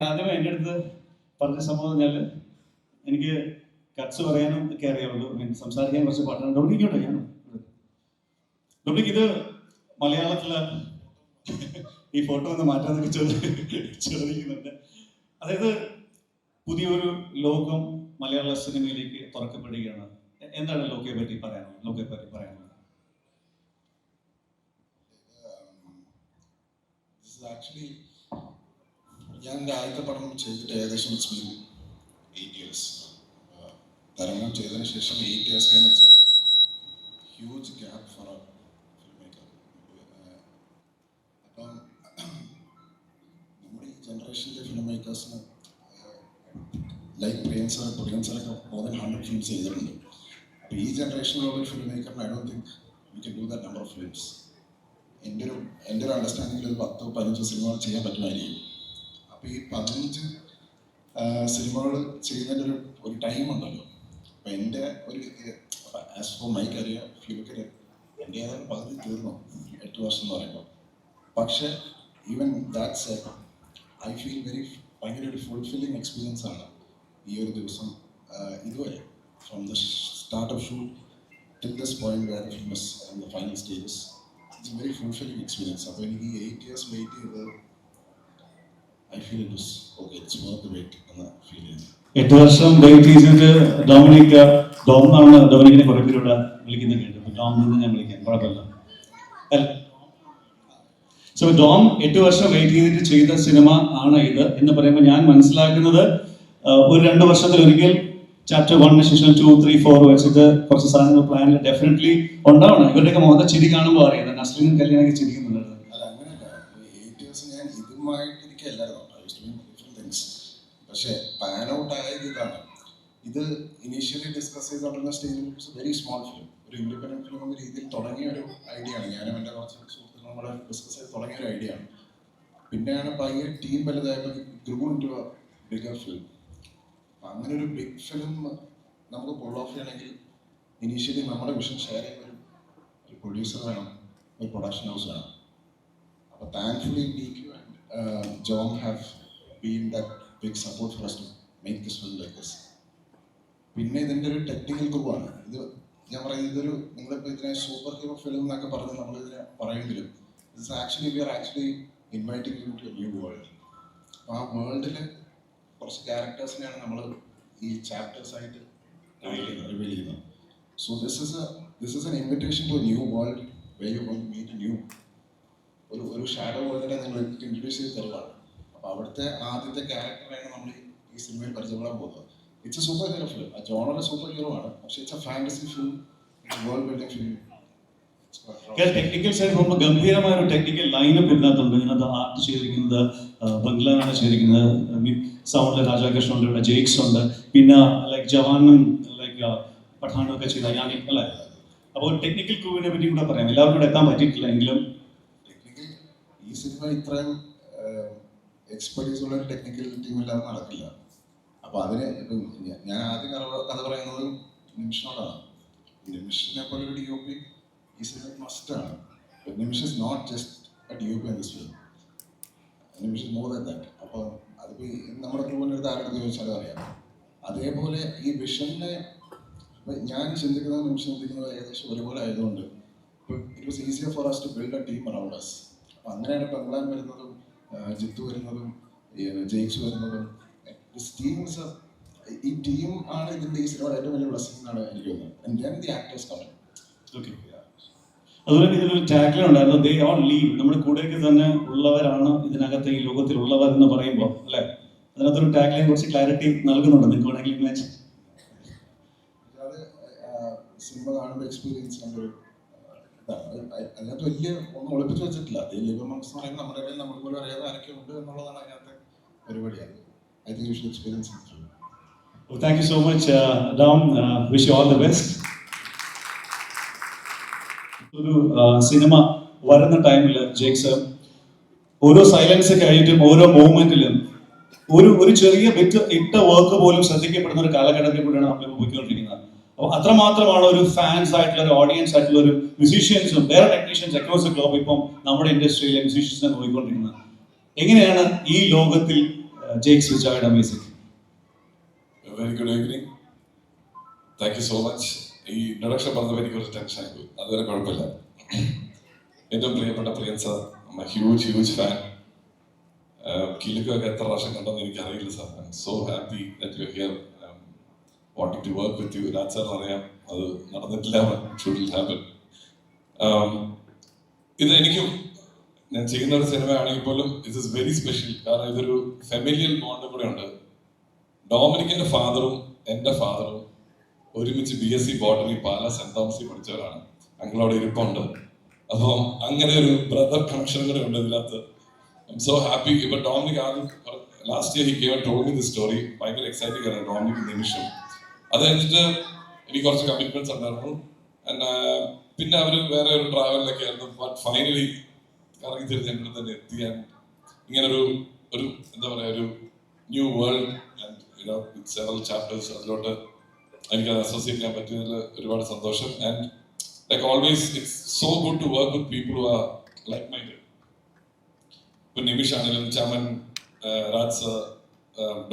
ആദ്യമേ എൻ്റെ അടുത്ത് പറഞ്ഞ സംഭവം പറഞ്ഞാൽ എനിക്ക് കട്ട്സ് പറയാനും ഒക്കെ അറിയാവുള്ളൂ. സംസാരിക്കാൻ കുറച്ച് പാട്ടാണ്. ഡൊമിനിക്കോട്ടെ ഞാൻ ഡൊമിനിക്ക് ഇത് മലയാളത്തില് ഈ ഫോട്ടോ ഒന്ന് മാറ്റാന്നൊക്കെ ചോദിക്കുന്നുണ്ട്. അതായത് പുതിയൊരു ലോകം മലയാള സിനിമയിലേക്ക് തുറക്കപ്പെടുകയാണ്. എന്താണ് ലോകയെ പറ്റി പറയാനുള്ളത്? ആക്ച്വലി ഞാൻ എൻ്റെ ആദ്യത്തെ പടം ചെയ്തിട്ട് ഏകദേശം 8 years. തരംഗം ചെയ്തതിന് ശേഷം 8 years കഴിഞ്ഞ huge gap for film maker. അപ്പം നമ്മുടെ ഈ ജനറേഷനിലെ ഫിലിം മേക്കേഴ്സിന് ലൈക്ക് പൊടിയൻസറൊക്കെ മോർ ദാൻ 100 ഫിലിംസ് ചെയ്തിട്ടുണ്ട്. അപ്പോൾ ഈ ജനറേഷനിലുള്ള ഒരു ഫിലിം മേക്കറിന് I don't think you can do that number of films. എൻ്റെ ഒരു അണ്ടർസ്റ്റാൻഡിങ്ങിൽ ഒരു 10-15 സിനിമകൾ ചെയ്യാൻ പറ്റുമായിരിക്കും. അപ്പോൾ ഈ 15 സിനിമകൾ ചെയ്യുന്നതിൻ്റെ ഒരു ടൈം ഉണ്ടല്ലോ. അപ്പോൾ എൻ്റെ ഒരു ആസ് ഫോർ മൈ കരിയർ ഫിലിമിക്കൽ എൻ്റെ ഏതാണ്ട് പകുതി തീർന്നു 8 വർഷം എന്ന് പറയുമ്പോൾ. പക്ഷേ ഈവൻ ദാറ്റ്സ് ഐ ഫീൽ ഭയങ്കര ഒരു ഫുൾഫില്ലിങ് എക്സ്പീരിയൻസ് ആണ് ഈ ഒരു ദിവസം ഇതുവരെ from the start of shoot till this point where the film is in the final stages. It's a very fulfilling experience. അപ്പോൾ എനിക്ക് ഈ 8 years വെയിറ്റ് ചെയ്ത് I feel it was okay, it's worth the wait എന്ന് feel ചെയ്യുന്നു. 8 വർഷം wait ചെയ്തിട്ട് dome എന്നാണ് ഡൊമിനിക്കിനെ കുറെ പേരോട് വിളിക്കുന്നത് കേട്ടു. ഡോം എന്ന് ഞാൻ വിളിക്കാം, കുഴപ്പമില്ല. സോ ഡോം 8 വർഷം വെയിറ്റ് ചെയ്തിട്ട് ചെയ്ത സിനിമ ആണ് ഇത് എന്ന് പറയുമ്പോൾ ഞാൻ മനസ്സിലാക്കുന്നത് ഒരു 2 വർഷത്തിലൊരിക്കൽ ചാപ്റ്റർ 1 ശേഷം 2, 3, 4 വെച്ചിട്ട് കുറച്ച് സാധനങ്ങൾ പ്ലാനിൽ ഡെഫിനറ്റ്ലി ഉണ്ടാവണം. ഇവരുടെയൊക്കെ മുഖത്തെ ചിരി കാണുമ്പോൾ അറിയാം നസ്ലിനും കല്യാണമൊക്കെ ചിരിക്കുന്നുണ്ട്. അല്ല, അങ്ങനെയല്ല. 8 years ഞാൻ ഇതുമായിട്ട് എനിക്കല്ലായിരുന്നു. പക്ഷേ പാൻ ഔട്ട് ആയത് ഇതാണ്. ഇത് ഇനീഷ്യലി ഡിസ്കസ് ചെയ്തുകൊണ്ടിരുന്ന സ്റ്റേജിൽ വെരി സ്മോൾ ഫിലിം, ഒരു ഇൻഡിപെൻഡൻറ്റ് ഫിലിം എന്ന രീതിയിൽ തുടങ്ങിയ ഒരു ഐഡിയ ആണ്. ഞാനും എൻ്റെ കുറച്ച് സുഹൃത്തുക്കളും കൂടെ ഡിസ്കസ് ചെയ്ത് തുടങ്ങിയ ഒരു ഐഡിയ ആണ്. പിന്നെയാണ് പയ്യെ ടീം വലുതായപ്പോൾ grew into a bigger film. അങ്ങനെ ഒരു ബിഗ് ഫിലിം നമുക്ക് പുൾ ഓഫ് ചെയ്യണമെങ്കിൽ ഇനീഷ്യലി നമ്മുടെ വിഷൻ ഷെയർ ചെയ്യുന്ന ഒരു പ്രൊഡ്യൂസർ വേണം, ഒരു പ്രൊഡക്ഷൻ ഹൗസ് വേണം. അപ്പോൾ thankfully DQ and John have been that big support for us to make this film like this. പിന്നെ ഇതിൻ്റെ ഒരു ടെക്നിക്കൽ ഗ്രൂ ആണ് ഇത്. ഞാൻ പറയുന്നത് ഇതൊരു നിങ്ങളിപ്പോൾ ഇതിനെ സൂപ്പർ ഹീറോ ഫിലിം എന്നൊക്കെ പറഞ്ഞ് നമ്മളിതിനെ പറയുമെങ്കിലും it's actually we are actually inviting you to a new world. അപ്പോൾ ആ വേൾഡിൽ കുറച്ച് ക്യാരക്ടേഴ്സിനെയാണ് നമ്മൾ ഈ ചാപ്റ്റേഴ്സ് ആയിട്ട് റിവീൽ ചെയ്യുന്നത്. So this is an invitation to a new world where you going to meet new ഒരു ഷാഡോ വേൾഡിനെ നിങ്ങൾ ഇൻട്രൊഡ്യൂസ് ചെയ്ത് തരുവാണ്. അപ്പോൾ അവിടുത്തെ ആദ്യത്തെ ക്യാരക്ടറാണ് നമ്മൾ ഈ സിനിമയിൽ പരിചയപ്പെടാൻ പോകുന്നത്. It's A super hero film. ആ ജോണർ സൂപ്പർ ഹീറോ ആണ്, പക്ഷേ it's A fantasy film, it's world building film. Technical side പോകുമ്പോൾ ഗംഭീരമായ ഒരു ടെക്നിക്കൽ ലൈനപ്പ് ഇതിനകത്തുണ്ട്. ഇതിനകത്ത് ആർട്ട് ചെയ്തിരിക്കുന്നത് ബംഗ്ലാനാണ് ചെയ്തിരിക്കുന്നത്. സൗണ്ടിൽ രാജാകൃഷ്ണൻ ഉണ്ട്, ഇവിടെ ജെയ്ക്സ് ഉണ്ട്, പിന്നെ ലൈക്ക് ജവാനും ലൈക്ക് പഠാനും ഒക്കെ ചെയ്ത യാനിക് അല്ലേ. അപ്പോൾ ടെക്നിക്കൽ ക്രൂവിനെ പറ്റി കൂടെ പറയാം. എല്ലാവർക്കും കൂടെ എത്താൻ പറ്റിയിട്ടില്ല എങ്കിലും ടെക്നിക്കൽ ഈ സിനിമ ഇത്രയും എക്സ്പെർട്ടീസ് ഉള്ള ഒരു ടെക്നിക്കൽ ടീമില്ലാതെ നടക്കില്ല. അപ്പോൾ അതിന് ഞാൻ ആദ്യം കഥ പറയുന്നത് നിമിഷനോടാണ്. നിമിഷിനെ പോലെ ഒരു DOP ഈ സിനിമ മസ്റ്റാണ്. Nimish is not just a DOP in this film, Nimish is more than that. അപ്പോൾ അതിപ്പോൾ നമ്മുടെ ക്രൂവിൻ്റെ അടുത്ത് ആരുടെ ചോദിച്ചാലും അറിയാം. അതേപോലെ ഈ വിഷനെ ഞാൻ ചിന്തിക്കുന്നത് നിമിഷം ചിന്തിക്കുന്നത് ഏകദേശം ഒരുപോലെ ആയതുകൊണ്ട് ഇപ്പോൾ it was easier for us to build a team around us. അപ്പോൾ അങ്ങനെയാണ് ബംഗ്ലാൻ വരുന്നതും ജിത്തു വരുന്നതും ജെയ്ക്സ് വരുന്നതും. ഈ ടീം ആണ് ഇതിൻ്റെ ഈ സിനിമയുടെ ഏറ്റവും വലിയ ബ്ലെസ്സിംഗ് എന്നാണ് എനിക്ക് തോന്നുന്നത്. The actors coming. ഓക്കെ, അതുപോലെ ഇതിലൊരു ടാഗ്ലൈൻ ഉണ്ടായിരുന്നു, ദേ ഓൾ ലീവ്. നമ്മുടെ കൂടെയൊക്കെ തന്നെ ഉള്ളവരാണ് ഇതിനകത്ത് ഈ ലോകത്തിലുള്ളവർ എന്ന് പറയുമ്പോൾ അല്ലേ, അതിനകത്തൊരു ടാഗ്ലൈൻ കുറച്ച് ക്ലാരിറ്റി നൽകുന്നുണ്ട്. നിങ്ങൾക്ക് വേണമെങ്കിൽ ഇമേജ് അത് സിനിമ കാണുമ്പോൾ എക്സ്പീരിയൻസ് കണ്ടൊരു ഇതാണ്. അതിനകത്ത് വലിയ ഒന്നും ഒളിപ്പിച്ച് വെച്ചിട്ടില്ല. ലിവർ മങ്സ് എന്ന് പറയുമ്പോൾ നമ്മുടെ ഇടയിൽ നമ്മൾ പോലും അറിയാതെ ആരൊക്കെ ഉണ്ട് എന്നുള്ളതാണ് അതിനകത്ത് പരിപാടിയാണ്. I think you should experience it. Well, thank you so much, Dom. Wish you all the best. ഒരു സിനിമ വരുന്ന ടൈമിൽ ജെയ്ക്സ് ഓരോ സൈലൻസ് കഴിഞ്ഞിട്ടും ഓരോ മൂവ്മെന്റിലും ഒരു ചെറിയ ബിറ്റ് ഇട്ട വർക്ക് പോലും ശ്രദ്ധിക്കപ്പെടുന്ന ഒരു കാലഘട്ടത്തിൽ കൂടെയാണ് നമ്മൾ പോയിക്കൊണ്ടിരിക്കുന്നത്. അപ്പോൾ അത്രമാത്രമാണ് ഒരു ഫാൻസ് ആയിട്ടുള്ള ഒരു ഓഡിയൻസ് ആയിട്ടുള്ള ഒരു മ്യൂസീഷ്യൻസും വേറെ ടെക്നീഷ്യൻസ് അക്രോസ് ദ ഗ്ലോബ് ഇപ്പം നമ്മുടെ ഇൻഡസ്ട്രിയിലെ മ്യൂസീഷ്യൻസിനെ പോയിക്കൊണ്ടിരിക്കുന്നത്. എങ്ങനെയാണ് ഈ ലോകത്തിൽ ജെയ്ക്സ് വിജയുടെ music. Very good evening. Thank you so much. ഈ ഇൻട്രൊഡക്ഷൻ പറഞ്ഞപ്പോൾ എനിക്ക് കുറച്ച് ടെൻഷൻ ആയി പോയി. അതുവരെ കുഴപ്പമില്ല. ഏറ്റവും പ്രിയപ്പെട്ട പ്രിയൻ സാർ, ഹ്യൂജ് ഫാൻ. കിലുക്കൊക്കെ എത്ര പ്രാവശ്യം കണ്ടെന്ന് എനിക്ക് അറിയില്ല sir. I'm so happy that you here, wanting to work with you. Raj സാറിന് അറിയാം അത് നടന്നിട്ടില്ല, ഷുഡ് ഹാപ്പൻ. ഇത് എനിക്കും ഞാൻ ചെയ്യുന്ന ഒരു സിനിമയാണെങ്കിൽ പോലും ഇറ്റ് ഇസ് വെരി സ്പെഷ്യൽ. കാരണം ഇതൊരു ഫെമിലിയൽ ബോണ്ട് കൂടെ ഉണ്ട്. ഡൊമിനിക്കിന്റെ ഫാദറും എൻ്റെ ഫാദറും ഒരുമിച്ച് BSc ബോട്ടണി പാല സെന്റ് തോമസിൽ പഠിച്ചവരാണ്. അങ്ങളോട് ഇരിപ്പുണ്ട്. അപ്പം അങ്ങനെ ഒരു ബ്രദർ കണക്ഷൻ കൂടെ ഉണ്ട് ഇതിനകത്ത്. I M so happy. ഇപ്പൊ ഡൊമിനിക് ആദ്യം last year he came told me the story. ഭയങ്കര എക്സൈറ്റിംഗ് ആണ് ഡൊമിനിക് നിമിഷം. അത് കഴിഞ്ഞിട്ട് എനിക്ക് കുറച്ച് കമ്മിറ്റ്മെന്റ്സ് ഉണ്ടായിരുന്നു. പിന്നെ അവര് വേറെ ഒരു ട്രാവലിലൊക്കെ ആയിരുന്നു. ബട്ട് ഫൈനലി കറങ്ങി തിരിച്ച് എൻ്റെ തന്നെ എത്തി. ഇങ്ങനൊരു എന്താ പറയാ, ഒരു new world with several chapters അതിലോട്ട് എനിക്ക് അസോസിയേറ്റ് ചെയ്യാൻ പറ്റിയതിൽ ഒരുപാട് സന്തോഷം. And like always it's so good to work with people who are like minded. ഇപ്പൊ നിമിഷ് ആണെങ്കിലും Chaman, Raj,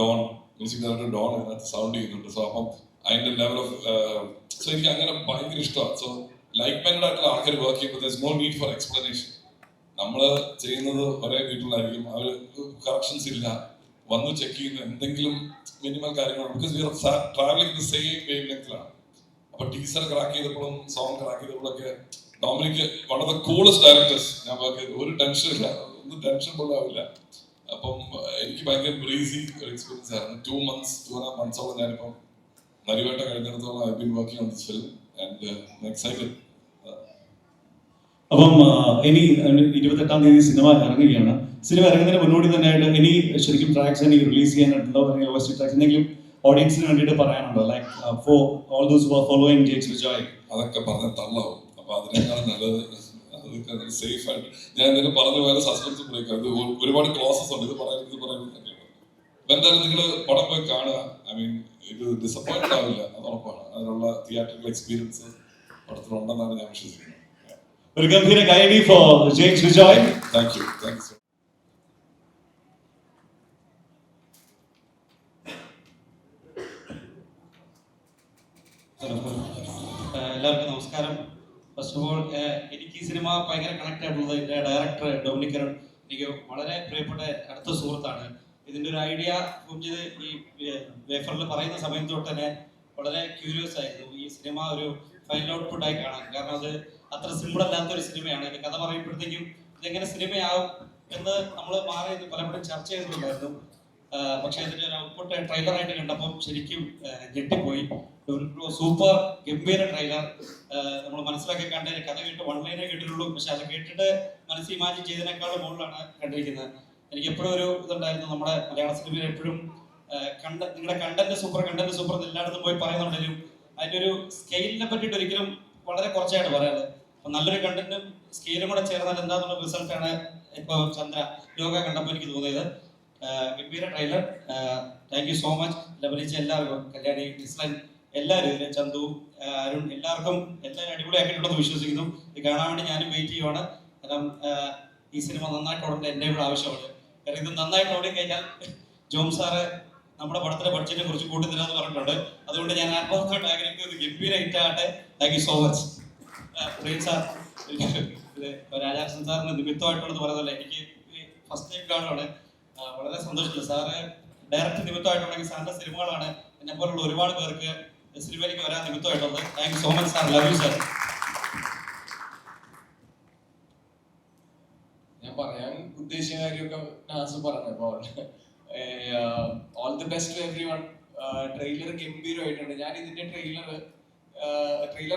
Don, music director Don അതിനകത്ത് സൗണ്ട് ചെയ്യുന്നുണ്ട്. സോ അപ്പം അതിന്റെ ലെവൽ ഓഫ് സോ എനിക്ക് അങ്ങനെ ഭയങ്കര ഇഷ്ടമാണ്. സോ ലൈക്ക് മൈൻഡഡ് ആയിട്ടുള്ള ആൾക്കാർ വർക്ക് ചെയ്യുമ്പോൾ there is no need for explanation. നമ്മൾ ചെയ്യുന്നത് ഒരേ വീട്ടിലായിരിക്കും. അവർ കറക്ഷൻസ് ഇല്ല, വന്ന് ചെക്ക് ചെയ്യുന്ന എന്തെങ്കിലും മിനിമൽ കാര്യങ്ങളാണ്. Because we are travelling the same wave ലെങ്തിലാണ്. അപ്പൊ ടീസർ ക്രാക്ക് ചെയ്തപ്പോഴും സോങ് ക്രാക്ക് ചെയ്തപ്പോഴൊക്കെ Dominic one of the coolest directors ഞാൻ വർക്ക് ചെയ്ത്. ഒരു ടെൻഷൻ ഇല്ല, ഒന്നും ടെൻഷൻ പോലും ആവില്ല. അപ്പം എനിക്ക് ഭയങ്കര ബ്രീസി ഒരു എക്സ്പീരിയൻസ് ആയിരുന്നു. 2.5 months ഞാനിപ്പം നരിവേട്ട കഴിഞ്ഞിടത്തോളം I been working on this film and excited. അപ്പം ഇനി 28-ാം തീയതി സിനിമ ഇറങ്ങുകയാണ്. സിനിമ ഇറങ്ങുന്നതിന് മുന്നോടി തന്നെയായിട്ട് ഇനി ശരിക്കും ട്രാക്സ് ഇനി റിലീസ് ചെയ്യാനായിട്ടുണ്ടോ, അല്ലെങ്കിൽ OST ട്രാക്സ് എന്തെങ്കിലും ഓഡിയൻസിന് വേണ്ടിയിട്ട് പറയാനുണ്ടോ? Like for all those who are following Jakes Vijay. അതൊക്കെ പറഞ്ഞ തള്ളാവും. അപ്പൊ അതിനേക്കാൾ നല്ലത് അതൊക്കെ സേഫ് ആയിട്ട് ഞാൻ എന്തെങ്കിലും പറഞ്ഞ പോലെ സസ്പെൻസ് ബ്രേക്ക്. അത് ഒരുപാട് ക്ലോസസ് ഉണ്ട്. ഇത് പറയുന്നത് എന്തായാലും നിങ്ങൾ പടം പോയി കാണുക. ഐ മീൻ ഇത് ഡിസപ്പോയിന്റഡ് ആവില്ല, അത് ഉറപ്പാണ്. അതിനുള്ള തിയേറ്ററിക്കൽ എക്സ്പീരിയൻസ് പടത്തിലുണ്ടെന്നാണ് ഞാൻ വിശ്വസിക്കുന്നത്. ഒരു ഗംഭീര കൈഡി for Jakes Vijay. Thank you. Thanks. എല്ലാവർക്കും നമസ്കാരം. ഫസ്റ്റ് ഓഫ് ഓൾ എനിക്ക് ഈ സിനിമ ഭയങ്കര കണക്ട് ആയിട്ടുള്ളത് എൻ്റെ ഡയറക്ടർ ഡൊമിനിക് എനിക്ക് വളരെ പ്രിയപ്പെട്ട അടുത്ത സുഹൃത്താണ്. ഇതിൻ്റെ ഒരു ഐഡിയ ചെയ്ത് ഈ വേഫറിൽ പറയുന്ന സമയത്ത് തൊട്ട് തന്നെ വളരെ ക്യൂരിയസ് ആയിരുന്നു ഈ സിനിമ ഒരു ഫൈനൽ ഔട്ട്പുട്ടായി കാണാൻ. കാരണം അത് അത്ര സിമ്പിൾ അല്ലാത്തൊരു സിനിമയാണ്. എൻ്റെ കഥ പറയുമ്പോഴത്തേക്കും ഇതെങ്ങനെ സിനിമയാവും എന്ന് നമ്മൾ മാറി പലപ്പോഴും ചർച്ച ചെയ്തിട്ടുണ്ടായിരുന്നു. പക്ഷെ അതിൻ്റെ ഒരു ഔട്ട്പുട്ട് ട്രെയിലറായിട്ട് കണ്ടപ്പം ശരിക്കും ഞെട്ടിപ്പോയി. ഒരു സൂപ്പർ ഗംഭീര ട്രെയിലർ. നമ്മൾ മനസ്സിലാക്കി കണ്ട കഥ കേട്ട് 1 ലൈനേ കേട്ടിട്ടുള്ളൂ. പക്ഷെ അത് കേട്ടിട്ട് മനസ്സിൽ ഇമാജിൻ ചെയ്തതിനേക്കാളും മുകളിലാണ് കണ്ടിരിക്കുന്നത്. എനിക്ക് എപ്പോഴും ഒരു ഇതുണ്ടായിരുന്നു, നമ്മുടെ മലയാള സിനിമയിൽ എപ്പോഴും നിങ്ങളുടെ കണ്ടന്റ് സൂപ്പർ എല്ലായിടത്തും പോയി പറയുന്നുണ്ടെങ്കിലും അതിൻ്റെ ഒരു സ്കെയിലിനെ പറ്റിയിട്ട് ഒരിക്കലും വളരെ കുറച്ചായിട്ട് പറയാറ്. അപ്പൊ നല്ലൊരു കണ്ടന്റും സ്കെയിലും കൂടെ ചേർന്നാൽ എന്താന്നുള്ള റിസൾട്ടാണ് ഇപ്പോൾ ചന്ദ്ര ലോക കണ്ടപ്പോൾ എനിക്ക് തോന്നിയത്. ഗംഭീര trailer. Thank you so much. അഭിനയിച്ച എല്ലാവർക്കും, കല്യാണി, ഡിസ്ലൈൻ, എല്ലാവരും ഇതിലെ ചന്തു, അരുൺ, എല്ലാവരും അടിപൊളിയാക്കിയിട്ടുണ്ടെന്ന് വിശ്വസിക്കുന്നു. ഇത് കാണാൻ വേണ്ടി ഞാനും വെയിറ്റ് ചെയ്യുവാണ്. കാരണം ഈ സിനിമ നന്നായിട്ട് ഓടേണ്ട എൻ്റെ ഇവിടെ ആവശ്യമാണ്. കാരണം ഇത് നന്നായിട്ട് ഓടിക്കഴിഞ്ഞാൽ ജോം സാറ് നമ്മുടെ പടത്തിന്റെ ബഡ്ജറ്റിനെ കുറിച്ച് കൂട്ടുതരാന്ന് പറഞ്ഞിട്ടുണ്ട്. അതുകൊണ്ട് ഞാൻ ആത്മാർത്ഥമായിട്ട് ആഗ്രഹിക്കുന്നത് ഗംഭീര ഹിറ്റ് ആകട്ടെ. Thank you so much. Priyan sir, ഇത് രാജാക്ഷൻ സാറിന് നിമിത്തമായിട്ടുള്ളത് പറയുന്നതല്ല, എനിക്ക് ഫസ്റ്റ് ടൈം കാണുകയാണ്. വളരെ സന്തോഷമുണ്ട്. സാറ് ഡയറക്റ്റ് നിമിത്തമായിട്ടുണ്ടെങ്കിൽ സാറിന്റെ സിനിമകളാണ് എന്നെ പോലുള്ള ഒരുപാട് പേർക്ക് സിനിമയിലേക്ക് വരാൻ നിമിത്തമായിട്ടുള്ളത്. Thank you so much sir. Love you sir. ഞാൻ പറയാൻ ഉദ്ദേശിച്ച കാര്യമൊക്കെ നാസ് പറഞ്ഞു. All the best to everyone. Trailer ഗംഭീരമായിട്ടുണ്ട്. ഞാൻ ഇതിന്റെ ട്രെയിലർ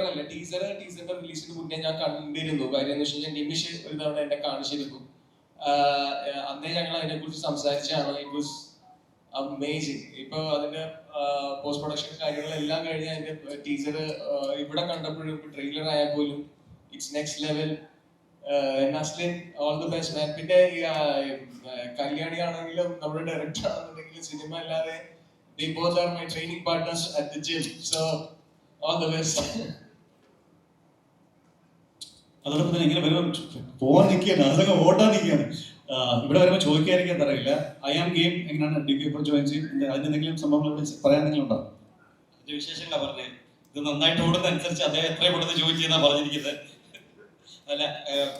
അല്ല ടീസറിന്റെ റിലീസിന് മുന്നേ ഞാൻ കണ്ടിരുന്നു. കാര്യം എന്ന് വെച്ചാൽ നിമിഷ് ഒരു തവണ എന്നെ കാണിച്ചിരുന്നു. അന്നേ ഞങ്ങൾ അതിനെ കുറിച്ച് സംസാരിച്ചാണ്. It was amazing. ഇപ്പൊ അതിന്റെ പോസ്റ്റ് പ്രൊഡക്ഷൻ കാര്യങ്ങളെല്ലാം കഴിഞ്ഞ് അതിന്റെ ടീസർ ഇവിടെ കണ്ടപ്പോഴും ട്രെയിലർ ആയാൽ പോലും it's next level. Naslen, all the best മാൻ. പിന്നെ കല്യാണി ആണെങ്കിലും നമ്മുടെ ഡയറക്ടർ ആണെന്നുണ്ടെങ്കിലും സിനിമ അല്ലാതെ they both are my training partners at the gym. So all the best. അതോടൊപ്പം തന്നെ ഇങ്ങനെ വരുമ്പോൾ പോവാൻ നിൽക്കുകയാണ്, അതങ്ങ് ഓടാൻ നിൽക്കുകയാണ്. ഇവിടെ വരുമ്പോൾ ചോദിക്കാതിരിക്കാൻ അറിയില്ല. ഐ ആം ഗെയിം എങ്ങനെയാണ് ഡി ഇപ്പോൾ ജോയിൻ ചെയ്യും? അതിന് എന്തെങ്കിലും സംഭവങ്ങൾ പറയാൻ എന്തെങ്കിലും ഉണ്ടോ? അതിന്റെ വിശേഷങ്ങളാണ് പറഞ്ഞത്. ഇത് നന്നായിട്ട് ഓടുന്നതനുസരിച്ച് അദ്ദേഹം എത്രയും പെട്ടെന്ന് ജോയിൻ ചെയ്യുന്ന പറഞ്ഞിരിക്കുന്നത്. അല്ല,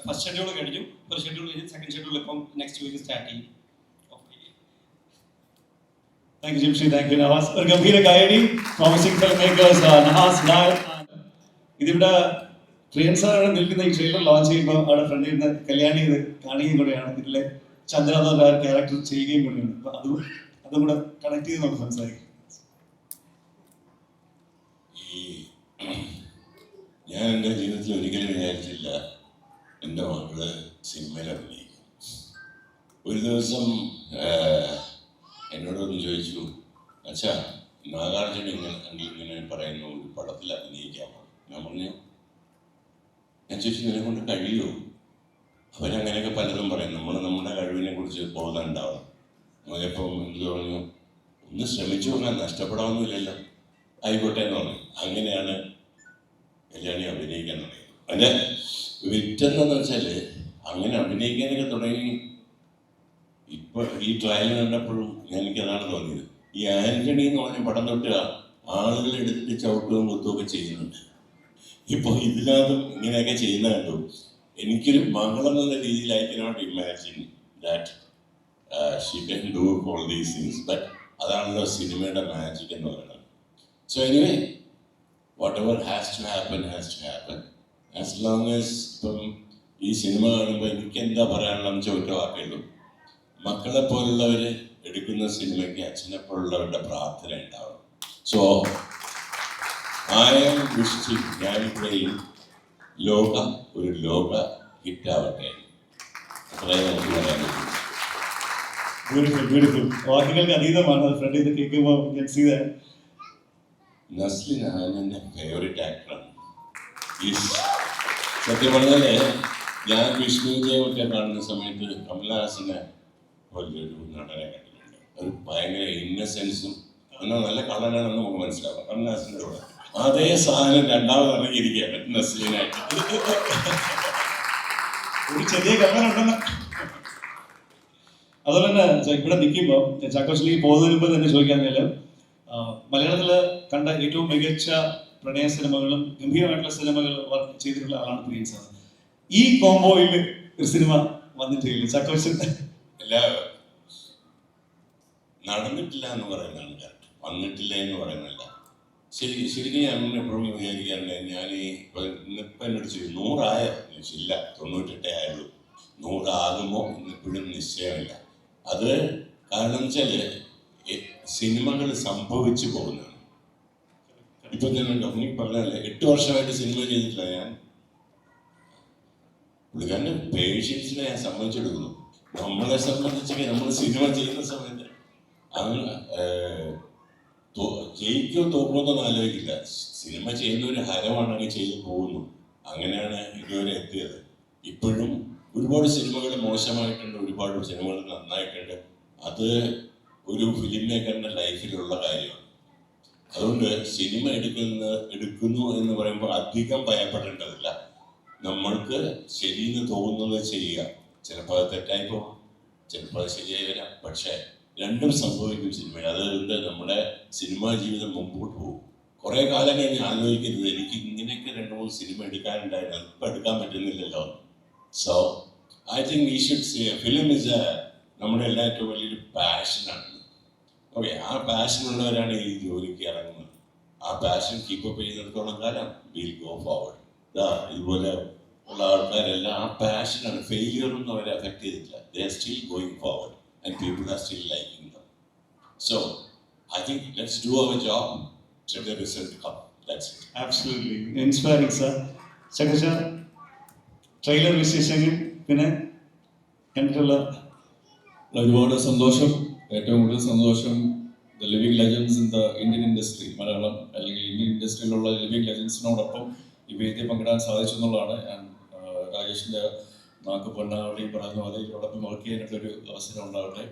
ഫസ്റ്റ് ഷെഡ്യൂൾ കഴിഞ്ഞു, ഒരു ഷെഡ്യൂൾ കഴിഞ്ഞു, സെക്കൻഡ് ഷെഡ്യൂൾ ഇപ്പം നെക്സ്റ്റ് വീക്ക് സ്റ്റാർട്ട് ചെയ്യും. Thank you Jimshi, thank you Navas. ഒരു ഗംഭീര കൈയടി promising film makers Nahas Lal. ഇതിവിടെ പ്രിയൻ സാറാണ് നിൽക്കുന്ന. ഈ ട്രെയിലർ ലോഞ്ച് ചെയ്യുമ്പോൾ അവിടെ ഫ്രണ്ടിൽ നിന്ന് കല്യാണി ഇത് കാണുകയും കൂടെയാണ്. ഇതിലെ ചന്ദ്ര എന്ന ക്യാരക്ടർ ചെയ്യുകയും കൂടെയാണ്. അപ്പൊ അതും കൂടെ കണക്ട് ചെയ്ത് നമുക്ക് സംസാരിക്കാം. ഞാൻ എൻ്റെ ജീവിതത്തിൽ ഒരിക്കലും വിചാരിച്ചില്ല എൻ്റെ മക്കള് സിനിമയിൽ അഭിനയിക്കും. ഒരു ദിവസം എന്നോടൊന്ന് ചോദിച്ചു, അച്ഛാ നാഗാർജുന ഇങ്ങനെ പറയുന്ന ഒരു പടത്തിൽ അഭിനയിക്കാമോ? ഞാൻ പറഞ്ഞു, ഞാൻ ചോദിച്ചു ഇതിനെ കൊണ്ട് കഴിയുമോ? അവരങ്ങനെയൊക്കെ പലതും പറയും. നമ്മുടെ കഴിവിനെ കുറിച്ച് ബോധം ഉണ്ടാവണം. നോക്കിയപ്പം എന്ത് പറഞ്ഞു, ഒന്ന് ശ്രമിച്ചു നോക്കാൻ, നഷ്ടപ്പെടാവുന്നില്ലല്ലോ, ആയിക്കോട്ടെ എന്ന് പറഞ്ഞു. അങ്ങനെയാണ് കല്യാണി അഭിനയിക്കാൻ തുടങ്ങി. അതിൻ്റെ വിറ്റെന്നു വെച്ചാൽ അങ്ങനെ അഭിനയിക്കാനൊക്കെ തുടങ്ങി. ഇപ്പൊ ഈ ട്രയൽ കണ്ടപ്പോഴും എനിക്കതാണ് തോന്നിയത്. ഈ ആന്റണി എന്ന് പറഞ്ഞ പടം തൊട്ട് ആളുകൾ എടുത്തിട്ട് ചവിട്ടുകയും കുത്തുകയൊക്കെ ചെയ്യുന്നുണ്ട്. ഇപ്പോൾ ഇതിനകത്തും ഇങ്ങനെയൊക്കെ ചെയ്യുന്ന കണ്ടു. എനിക്കൊരു മംഗളം എന്ന രീതിയിൽ I cannot imagine that she can do all these things. But അതാണല്ലോ സിനിമയുടെ മാജിക് എന്ന് പറയുന്നത്. So anyway, whatever has to happen as long as ഇപ്പം ഈ സിനിമ കാണുമ്പോൾ എനിക്ക് എന്താ പറയാനുള്ളതെന്ന് ചോദിച്ച വാക്കുള്ളൂ. മക്കളെ പോലുള്ളവർ എടുക്കുന്ന സിനിമയ്ക്ക് അച്ഛനെ പോലുള്ളവരുടെ പ്രാർത്ഥന ഉണ്ടാവണം. സോ ഐ ആം വിഷിംഗ്, ഞാനിവിടെ ഒരു ലോക ഹിറ്റാവട്ടെ. അത്രയും നമുക്ക് പറയാൻ പറ്റും. Beautiful, beautiful. വാക്കുകൾക്ക് അതീതമാണ്. ഫ്രണ്ട് ഇത് കേൾക്കുമ്പോൾ നസ്ലിൻ ആനൻ്റെ ഫേവറേറ്റ് ആക്ടറാണ്. സത്യം പറഞ്ഞാല് ഞാൻ വിഷ്ണു ജയമൊക്കെ കാണുന്ന സമയത്ത് കമലഹാസനെ പോലൊരു നടനെ കണ്ടിട്ടുണ്ട്. ഒരു ഭയങ്കര ഇന്നസെൻസും എന്നാൽ നല്ല കളറാണെന്ന് നമുക്ക് മനസ്സിലാവും കമലഹാസൻ്റെ കൂടെ. അതേ സാധനം രണ്ടാമത് ഇറങ്ങിയിരിക്കുകയാണ് നസ്ലിനായിട്ട്. ഒരു ചെറിയ കമ്മലുണ്ടെന്ന്. അതുപോലെ തന്നെ ഇവിടെ നിൽക്കുമ്പോൾ ചാക്കോച്ചിലേക്ക് പോകുന്നതിന് മുമ്പ് തന്നെ ചോദിക്കാൻ നേരം മലയാളത്തിൽ കണ്ട ഏറ്റവും മികച്ച പ്രണയ സിനിമകളും ഗംഭീരമായിട്ടുള്ള സിനിമകൾ വർക്ക് ചെയ്തിട്ടുള്ള ആളാണ് പ്രിയൻ സാർ. ഈ കോംബോയിൽ ഒരു സിനിമ വന്നിട്ടില്ല ചാക്കോച്ചൻ? അല്ല, നടന്നിട്ടില്ല എന്ന് പറയുന്നതാണ് കറക്റ്റ്, വന്നിട്ടില്ല എന്ന് പറയുന്നില്ല. ശരിക്കും ഞാൻ എപ്പോഴും വിചാരിക്കാറുണ്ട്, ഞാൻ ഇന്നിപ്പം എന്നോട് ചോദിച്ചു 100 ആയോ? ഇല്ല, 98 ആയുള്ളൂ. 100 ആകുമോ ഇന്നിപ്പോഴും നിശ്ചയമില്ല. അത് കാരണം വെച്ചാൽ സിനിമകൾ സംഭവിച്ചു പോകുന്നതാണ്. ഇപ്പൊ തന്നെ ഡൊമിനിക് പറഞ്ഞല്ലേ, 8 വർഷമായിട്ട് സിനിമ ചെയ്തിട്ടില്ല ഞാൻ. പുള്ളിക്കാരൻ്റെ പേഷ്യൻസിനെ ഞാൻ സമ്മതിച്ചെടുക്കുന്നു. നമ്മളെ സംബന്ധിച്ചൊക്കെ നമ്മൾ സിനിമ ചെയ്യുന്ന സമയത്ത് അങ്ങ് ജയിക്കോ തോക്കുമെന്നൊന്നും ആലോചിക്കില്ല. സിനിമ ചെയ്യുന്ന ഒരു ഹരമാണെങ്കിൽ ചെയ്തു പോകുന്നു. അങ്ങനെയാണ് ഇതുവരെ എത്തിയത്. ഇപ്പോഴും ഒരുപാട് സിനിമകൾ മോശമായിട്ടുണ്ട്, ഒരുപാട് സിനിമകൾ നന്നായിട്ടുണ്ട്. അത് ഒരു ഫിലിം മേക്കറിന്റെ ലൈഫിലുള്ള കാര്യമാണ്. അതുകൊണ്ട് സിനിമ എടുക്കുന്നു എന്ന് പറയുമ്പോൾ അധികം ഭയപ്പെടേണ്ടതില്ല. നമ്മൾക്ക് ശരിയെന്ന് തോന്നുന്നത് ചെയ്യുക. ചിലപ്പോൾ അത് തെറ്റായി പോകും, ചിലപ്പോൾ അത് ശരിയായി വരാം. പക്ഷേ രണ്ടും സംഭവിക്കും സിനിമയിൽ. അതുകൊണ്ട് നമ്മുടെ സിനിമാ ജീവിതം മുമ്പോട്ട് പോകും. കുറേ കാലം കഴിഞ്ഞ് ആലോചിക്കരുത്, എനിക്ക് ഇങ്ങനെയൊക്കെ 2-3 സിനിമ എടുക്കാനുണ്ടായിരുന്നു, ഇപ്പം എടുക്കാൻ പറ്റുന്നില്ലല്ലോ. So I think we should say film is നമ്മുടെ എല്ലാവരും വലിയൊരു പാഷനാണ്. ഓക്കെ, ആ പാഷനുള്ളവരാണ് ഈ ജോലിക്ക് ഇറങ്ങുന്നത്. ആ പാഷൻ കീപ്പപ്പ് ചെയ്യുന്നിടത്തോളം കാലം വിൽ ഗോ ഫോർവേഡ്. ഇതുപോലെ ഉള്ള ആൾക്കാരെല്ലാം ആ പാഷനാണ്. ഫെയിലിയറൊന്നും അവരെ അഫക്ട് ചെയ്തിട്ടില്ല. They are still going forward and people are still liking them. So I think let's do our job, let the result come. That's it. Absolutely inspiring, sir. ചക്കച്ച trailer വിശേഷങ്ങൾ പിന്നെ കണ്ടിട്ടുള്ള ഒരുപാട് സന്തോഷം. ഏറ്റവും കൂടുതൽ സന്തോഷം the living legends in the Indian industry, Malayalam അല്ലെങ്കിൽ ഇന്ത്യൻ ഇൻഡസ്ട്രിയിലുള്ള ലിവിംഗ് ലെജൻസിനോടൊപ്പം ഈ വേദിയെ പങ്കിടാൻ സാധിച്ചു എന്നുള്ളതാണ്. ഞാൻ രാജേഷിൻ്റെ നാക്ക് പൊന്നാവളി പറയുന്ന പോലെ ഇതിനോടൊപ്പം വർക്ക് ചെയ്യാനായിട്ടൊരു അവസരം ഉണ്ടാവട്ടെ.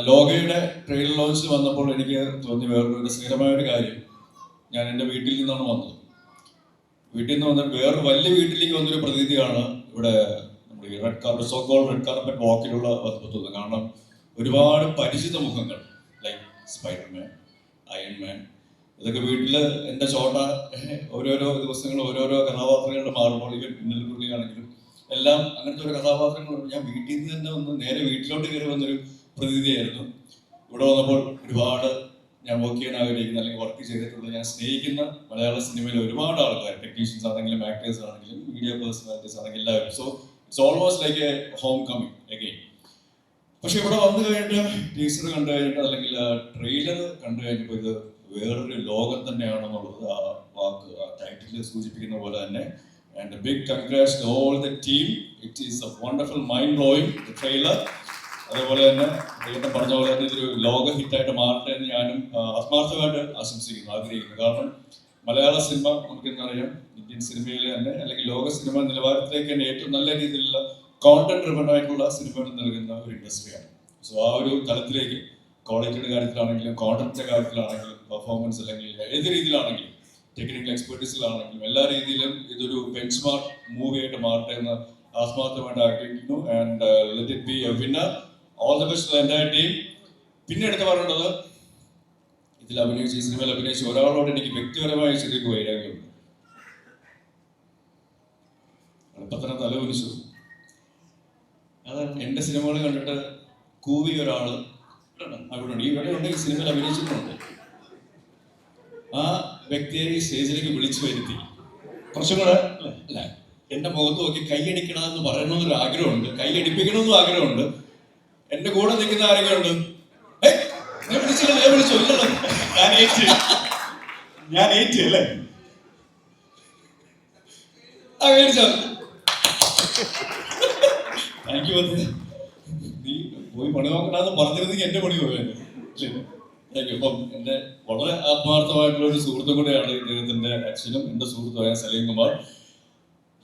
ലോകയുടെ ട്രെയിലർ ലോഞ്ചിൽ വന്നപ്പോൾ എനിക്ക് തോന്നി വേറൊരു രസകരമായൊരു കാര്യം. ഞാൻ എൻ്റെ വീട്ടിൽ നിന്നാണ് വന്നത്. വീട്ടിൽ നിന്ന് വന്നിട്ട് വേറൊരു വലിയ വീട്ടിലേക്ക് വന്നൊരു പ്രതീതിയാണ് ഇവിടെ നമ്മുടെ ഈ റെഡ് കാർപ്പറ്റ് സോക്കോൾ റെഡ് കാർപ്പറ്റ് വാക്കിലുള്ള അത്ഭുതം. കാരണം ഒരുപാട് പരിചിത മുഖങ്ങൾ, ലൈക്ക് സ്പൈഡർമാൻ, അയൺമാൻ, ഇതൊക്കെ വീട്ടിൽ എൻ്റെ ചോട്ട ഓരോരോ ദിവസങ്ങൾ ഓരോരോ കഥാപാത്രങ്ങളുടെ മാറുമ്പോൾ, ഇവൻ പിന്നൽ പുള്ളിയാണെങ്കിലും എല്ലാം അങ്ങനത്തെ ഒരു കഥാപാത്രങ്ങൾ ഞാൻ വീട്ടിൽ നിന്ന് തന്നെ ഒന്ന് നേരെ വീട്ടിലോട്ട് കയറി വന്നൊരു പ്രതീതിയായിരുന്നു. ഇവിടെ വന്നപ്പോൾ ഒരുപാട് ഞാൻ വർക്ക് ചെയ്യാൻ ആഗ്രഹിക്കുന്ന അല്ലെങ്കിൽ വർക്ക് ചെയ്തിട്ടുള്ള ഞാൻ സ്നേഹിക്കുന്ന മലയാള സിനിമയിലെ ഒരുപാട് ആൾക്കാർ, ടെക്നീഷ്യൻസ് ആണെങ്കിലും ആക്ടേഴ്സ് ആണെങ്കിലും മീഡിയ പേഴ്സണാലിറ്റീസ് ആണെങ്കിലും എല്ലാവരും. So it's almost like A home coming again. പക്ഷെ ഇവിടെ വന്നു കഴിഞ്ഞിട്ട് ടീസർ കണ്ടു കഴിഞ്ഞിട്ട് അല്ലെങ്കിൽ ട്രെയിലർ കണ്ടു കഴിഞ്ഞപ്പോൾ ഇത് വേറൊരു ലോകം തന്നെയാണെന്നുള്ളത് ആ വാക്ക്, ആ ടൈറ്റിൽ സൂചിപ്പിക്കുന്ന പോലെ തന്നെ. And big congrats to all the team. It is a wonderful mind blowing trailer. അതേപോലെ തന്നെ അദ്ദേഹം പറഞ്ഞ പോലെ തന്നെ ഇതൊരു ലോക ഹിറ്റായിട്ട് മാറട്ടെ എന്ന് ഞാനും ആത്മാർത്ഥമായിട്ട് ആശംസിക്കുന്നു, ആഗ്രഹിക്കുന്നു. കാരണം മലയാള സിനിമ നമുക്കെന്നറിയാം, ഇന്ത്യൻ സിനിമയിലെ തന്നെ അല്ലെങ്കിൽ ലോക സിനിമ നിലവാരത്തിലേക്ക് തന്നെ ഏറ്റവും നല്ല രീതിയിലുള്ള കോണ്ടന്റ് ഡ്രിവൺ ആയിട്ടുള്ള സിനിമകൾ നൽകുന്ന ഒരു ഇൻഡസ്ട്രിയാണ്. സോ ആ ഒരു തലത്തിലേക്ക് ക്വാളിറ്റിയുടെ കാര്യത്തിലാണെങ്കിലും കോണ്ടന്റിന്റെ കാര്യത്തിലാണെങ്കിലും പെർഫോമൻസ് അല്ലെങ്കിൽ ഏത് രീതിയിലാണെങ്കിലും ടെക്നിക്കൽ എക്സ്പെർട്ടീസിലാണെങ്കിലും എല്ലാ രീതിയിലും ഇതൊരു ബെഞ്ച് മാർക്ക് മൂവി ആയിട്ട് മാറട്ടെ എന്ന് ആത്മാർത്ഥമായിട്ട് ആഗ്രഹിക്കുന്നു. And let it be A winner. All the best entire team. പിന്നെ എടുത്ത് പറയേണ്ടത്, ഇതിൽ അഭിനയിച്ച് ഈ സിനിമയിൽ അഭിനയിച്ച ഒരാളോട് എനിക്ക് വ്യക്തിപരമായ ചെറിയൊരു വൈരാഗ്യമുണ്ട്. ഇപ്പൊ തന്നെ തല കുനിച്ചു. എന്റെ സിനിമകൾ കണ്ടിട്ട് കൂവി ഒരാള് അവിടെ ഉണ്ട്, ഈ സിനിമയിൽ അഭിനയിച്ചിട്ടുണ്ട്. ആ വ്യക്തിയെ ഈ സ്റ്റേജിലേക്ക് വിളിച്ചു വരുത്തി കുറച്ചും കൂടെ അല്ല, എന്റെ മുഖത്ത് നോക്കി കൈയടിക്കണമെന്ന് പറയണമെന്നൊരു ആഗ്രഹമുണ്ട്, കൈയടിപ്പിക്കണമെന്നും ആഗ്രഹമുണ്ട്. എന്റെ കൂടെ നിൽക്കുന്ന ആരെങ്കിലും ഉണ്ട്, വിളിച്ചില്ല, വിളിച്ചു ഇല്ലല്ലോ, ഞാൻ ഏറ്റു അല്ലേ? Thank you. നീ പോയി പണി നോക്കണമെന്ന് പറഞ്ഞിരുന്നെങ്കിൽ എന്റെ പണി പോയത്. Thank you. അപ്പം എന്റെ വളരെ ആത്മാർത്ഥമായിട്ടുള്ള ഒരു സുഹൃത്തും കൂടെയാണ് ഇദ്ദേഹത്തിന്റെ അച്ഛനും എന്റെ സുഹൃത്തുമായ സലീം കുമാർ.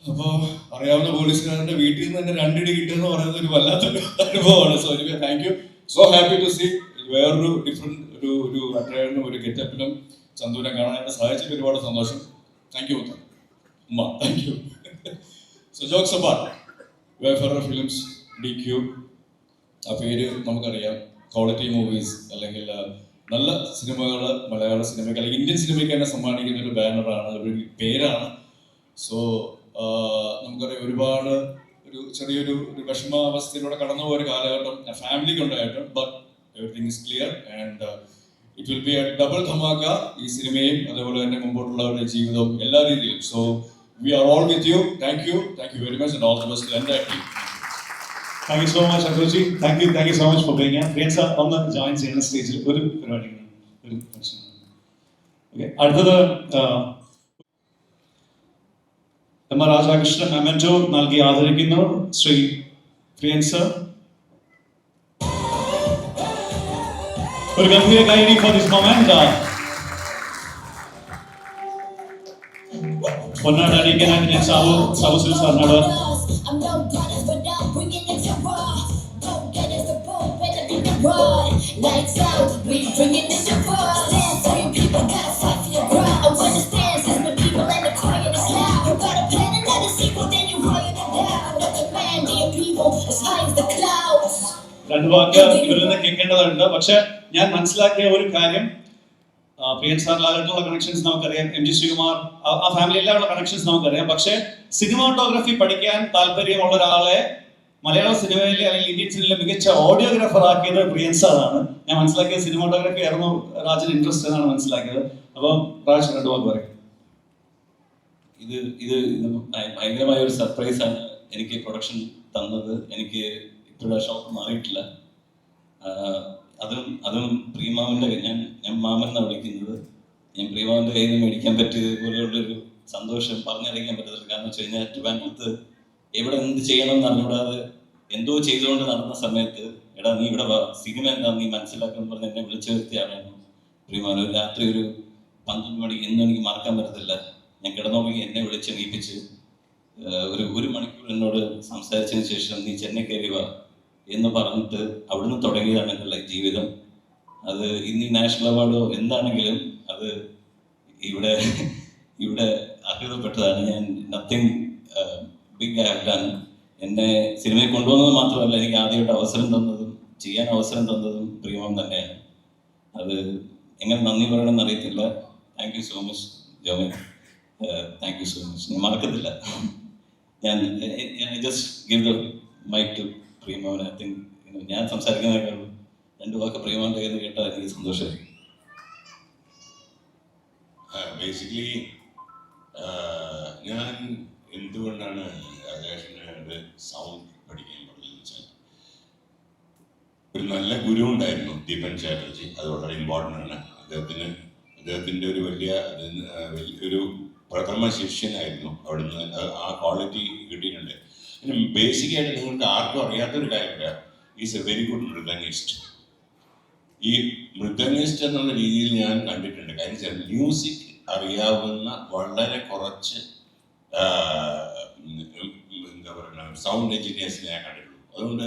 അപ്പൊ അറിയാവുന്ന പോലീസുകാരന്റെ വീട്ടിൽ നിന്ന് തന്നെ രണ്ടിടി കിട്ടുമെന്ന് പറയുന്നത് ഒരു വല്ലാത്തൊരു അനുഭവമാണ്. So thank you. So happy to see വേറൊരു ഡിഫറെന്റ് ഒരു അറ്റയറിനും ഒരു ഗെറ്റപ്പിലും ചന്തുവിനെ കാണാനായിട്ട് സഹായിച്ചതിൽ ഒരുപാട് സന്തോഷം. താങ്ക് യു ഉമ്മ. Thank you. So jokes apart, Wayfarer Films, DQ, ആ പേര് നമുക്കറിയാം. ക്വാളിറ്റി മൂവീസ് അല്ലെങ്കിൽ നല്ല സിനിമകൾ മലയാള സിനിമയ്ക്ക് അല്ലെങ്കിൽ ഇന്ത്യൻ സിനിമയ്ക്ക് തന്നെ സമ്മാനിക്കുന്ന ഒരു ബാനറാണ്, ഒരു പേരാണ്. സോ നമുക്കറിയാം ഒരുപാട് ഒരു ചെറിയൊരു വിഷമാവസ്ഥയിലൂടെ കടന്നു പോയ ഒരു കാലഘട്ടം ഫാമിലിക്ക് ഉണ്ടായിട്ട്. But everything is clear and it will be a double dhamaka ഈ സിനിമയും അതേപോലെ തന്നെ മുമ്പോട്ടുള്ളവരുടെ ജീവിതവും എല്ലാ രീതിയിലും. So we are all with you. Thank you very much and all the best എൻ്റെ team. Thank you so much Akhilji. Thank you so much for being here. Priyansa ഒന്ന് ജോയിൻ ചെയ്യുന്ന സ്റ്റേജിൽ ഒരു പരിപാടി, ഒരു ഫംഗ്ഷൻ. ഓക്കെ, അടുത്തത് എം ആർ രാധാകൃഷ്ണൻ മെമന്റോ നൽകി ആദരിക്കുന്നു ശ്രീ പ്രിയൻസ. ഒരു ഗംഭീര കൈയടി ഫോർ ദിസ് മൊമെന്റ്. പൊന്നാട് അടിക്കാനായിട്ട് ഞാൻ സാബുസിൽ സാറിനോട് lights out, we bringing it to war. Stand for your people, gotta fight for your pride. I understand, since the people and the quiet is loud. You gotta plan another sequel, then you write it down. Let the man, dear people, as high as the clouds. രണ്ട് വാക്ക് ഇവരിൽ നിന്ന് കേൾക്കേണ്ടതുണ്ട്. പക്ഷെ ഞാൻ മനസ്സിലാക്കിയ ഒരു കാര്യം, പ്രിയൻ സാറിലായിട്ടുള്ള connections നമുക്കറിയാം, MG Sreekumar, ആ ഫാമിലി എല്ലാവരുടെ കണക്ഷൻസ് നമുക്കറിയാം. പക്ഷെ സിനിമാറ്റോഗ്രഫി പഠിക്കാൻ താല്പര്യമുള്ള ഒരാളെ മലയാള സിനിമയിലെ അല്ലെങ്കിൽ ഇന്ത്യൻ സിനിമയിലെ മികച്ച ഓഡിയോഗ്രാഫർ ആക്കിയത് പ്രിയൻ സാറാണ്. ഞാൻ മനസ്സിലാക്കിയ സിനിമാറ്റോഗ്രഫി ആയിരുന്നു രാജന് ഇൻട്രസ്റ്റ് എന്നാണ് മനസ്സിലാക്കിയത്. അപ്പോൾ രാജ് രണ്ട് വാക്ക് പറയും. ഇത് ഭയങ്കരമായ ഒരു സർപ്രൈസ് ആണ് എനിക്ക് പ്രൊഡക്ഷൻ തന്നത്. എനിക്ക് ഇപ്പോഴും ഷോക്ക് മാറിയിട്ടില്ല. അതും പ്രിയമാമൻ്റെ, ഞാൻ മാമൻ എന്നാണ് വിളിക്കുന്നത്. ഞാൻ പ്രിയമാമൻ്റെ കയ്യിൽ നിന്ന് മേടിക്കാൻ പറ്റിയത് പോലെയുള്ളൊരു സന്തോഷം പറഞ്ഞറിയിക്കാൻ പറ്റത്തില്ല. കാരണം വെച്ച് കഴിഞ്ഞാൽ ട്രിവാൻഡ്രത്ത് എവിടെ എന്ത് ചെയ്യണം എന്ന് അറിഞ്ഞൂടാതെ എന്തോ ചെയ്തുകൊണ്ട് നടന്ന സമയത്ത്, എടാ നീ ഇവിടെ വാ, സിനിമ എന്താ നീ മനസ്സിലാക്കുമെന്ന് പറഞ്ഞ് എന്നെ വിളിച്ചു വരുത്തിയാണ് പ്രിയമാമൻ. രാത്രി ഒരു 12 മണി എന്നും എനിക്ക് മറക്കാൻ പറ്റത്തില്ല. ഞാൻ കിടന്നുറങ്ങി എന്നെ വിളിച്ചെണീപ്പിച്ച് ഒരു മണിക്കൂർ എന്നോട് സംസാരിച്ചതിന് ശേഷം നീ ചെന്നൈ കയറി വാ എന്ന് പറഞ്ഞിട്ട് അവിടുന്ന് തുടങ്ങിയതാണ് എൻ്റെ ജീവിതം. അത് ഇന്ന് ഈ നാഷണൽ അവാർഡോ എന്താണെങ്കിലും അത് ഇവിടെ അർഹതപ്പെട്ടതാണ്. ഞാൻ nothing big I have done. എന്നെ സിനിമയിൽ കൊണ്ടുവന്നത് മാത്രമല്ല, എനിക്ക് ആദ്യമായിട്ട് അവസരം തന്നതും ചെയ്യാൻ അവസരം തന്നതും പ്രിയമം തന്നെയാണ്. അത് എങ്ങനെ നന്ദി പറയണമെന്ന് അറിയത്തില്ല. Thank you so much Jomin, thank you so much. ഞാൻ മറക്കത്തില്ല. ഞാൻ just give the mic to Priyamon. I think ഞാൻ സംസാരിക്കുന്നതിനേക്കാളും 2 വാക്ക് പ്രിയമോൻ്റെ കയ്യിൽ നിന്ന് കേട്ടാൽ എനിക്ക് സന്തോഷമായി. ബേസിക്കലി ഞാൻ എന്തുകൊണ്ടാണ് രാജേഷിനോട് സൗണ്ട് പഠിക്കാൻ പറഞ്ഞതെന്ന് വെച്ചാൽ, ഒരു നല്ല ഗുരു ഉണ്ടായിരുന്നു ദീപൻ ചാറ്റർജി. അത് വളരെ ഇമ്പോർട്ടൻ്റ് ആണ്. അദ്ദേഹത്തിൻ്റെ ഒരു ഒരു പ്രഥമ ശിഷ്യനായിരുന്നു. അവിടുന്ന് ആ ക്വാളിറ്റി കിട്ടിയിട്ടുണ്ട്. പിന്നെ ബേസിക്കായിട്ട് നിങ്ങൾക്ക് ആർക്കും അറിയാത്തൊരു കാര്യമില്ല, is A very good mridangist. ഈ മൃദംഗിസ്റ്റ് എന്നുള്ള രീതിയിൽ ഞാൻ കണ്ടിട്ടുണ്ട്. കാര്യം വെച്ചാൽ മ്യൂസിക് അറിയാവുന്ന വളരെ കുറച്ച് എന്താ പറയുക സൗണ്ട് എഞ്ചിനീയേഴ്സിനെ ഞാൻ കണ്ടിട്ടുള്ളൂ. അതുകൊണ്ട്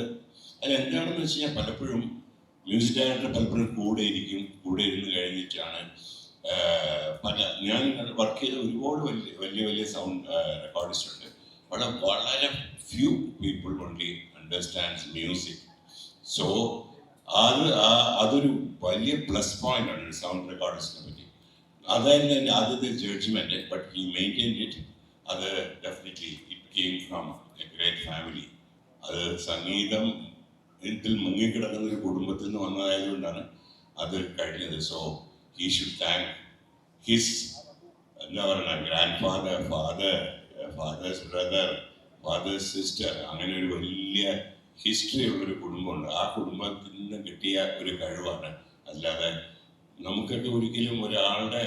അതിലെന്താണെന്ന് വെച്ച് കഴിഞ്ഞാൽ, പലപ്പോഴും മ്യൂസിക് ഡയറക്ടർ പലപ്പോഴും കൂടെ ഇരുന്ന് കഴിഞ്ഞിട്ടാണ് ഞാൻ വർക്ക് ചെയ്ത ഒരുപാട് വലിയ സൗണ്ട് റെക്കോർഡിസ്റ്റ് ഉണ്ട്. വളരെ few people only understands music. So അതൊരു വലിയ പ്ലസ് പോയിന്റ് ആണ് സൗണ്ട് റെക്കോർഡിസ്റ്റിനെ പറ്റി. അതായിരുന്നു എൻ്റെ ആദ്യത്തെ judgement. But he maintain it. അത് definitely it came from a great family. അത് സംഗീതം ഇതിൽ മുങ്ങിക്കിടക്കുന്ന ഒരു കുടുംബത്തിൽ നിന്ന് വന്നതായതുകൊണ്ടാണ് അത് കഴിഞ്ഞത്. So he should thank his എന്താ പറയുക grand father, father's brother, father's sister. അങ്ങനെ ഒരു വലിയ ഹിസ്റ്ററി ഉള്ളൊരു കുടുംബമുണ്ട്. ആ കുടുംബത്തിൽ നിന്ന് കിട്ടിയ ഒരു കഴിവാണ്. അല്ലാതെ നമുക്കൊക്കെ ഒരിക്കലും ഒരാളുടെ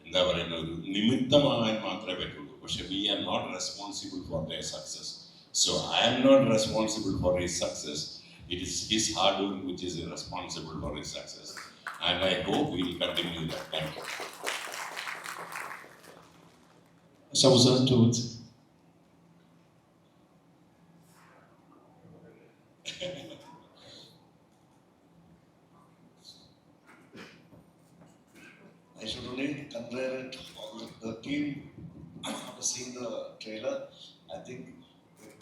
എന്താ പറയുന്ന ഒരു നിമിത്തമാകാൻ മാത്രമേ പറ്റുള്ളൂ. പക്ഷെ we are not responsible for their success. So I am not responsible for his success. It is his hard work which is responsible for his success. And I hope we will continue that. Thank you. Shabu sir, 2 words. I should only congratulate all the team after seeing the trailer. I think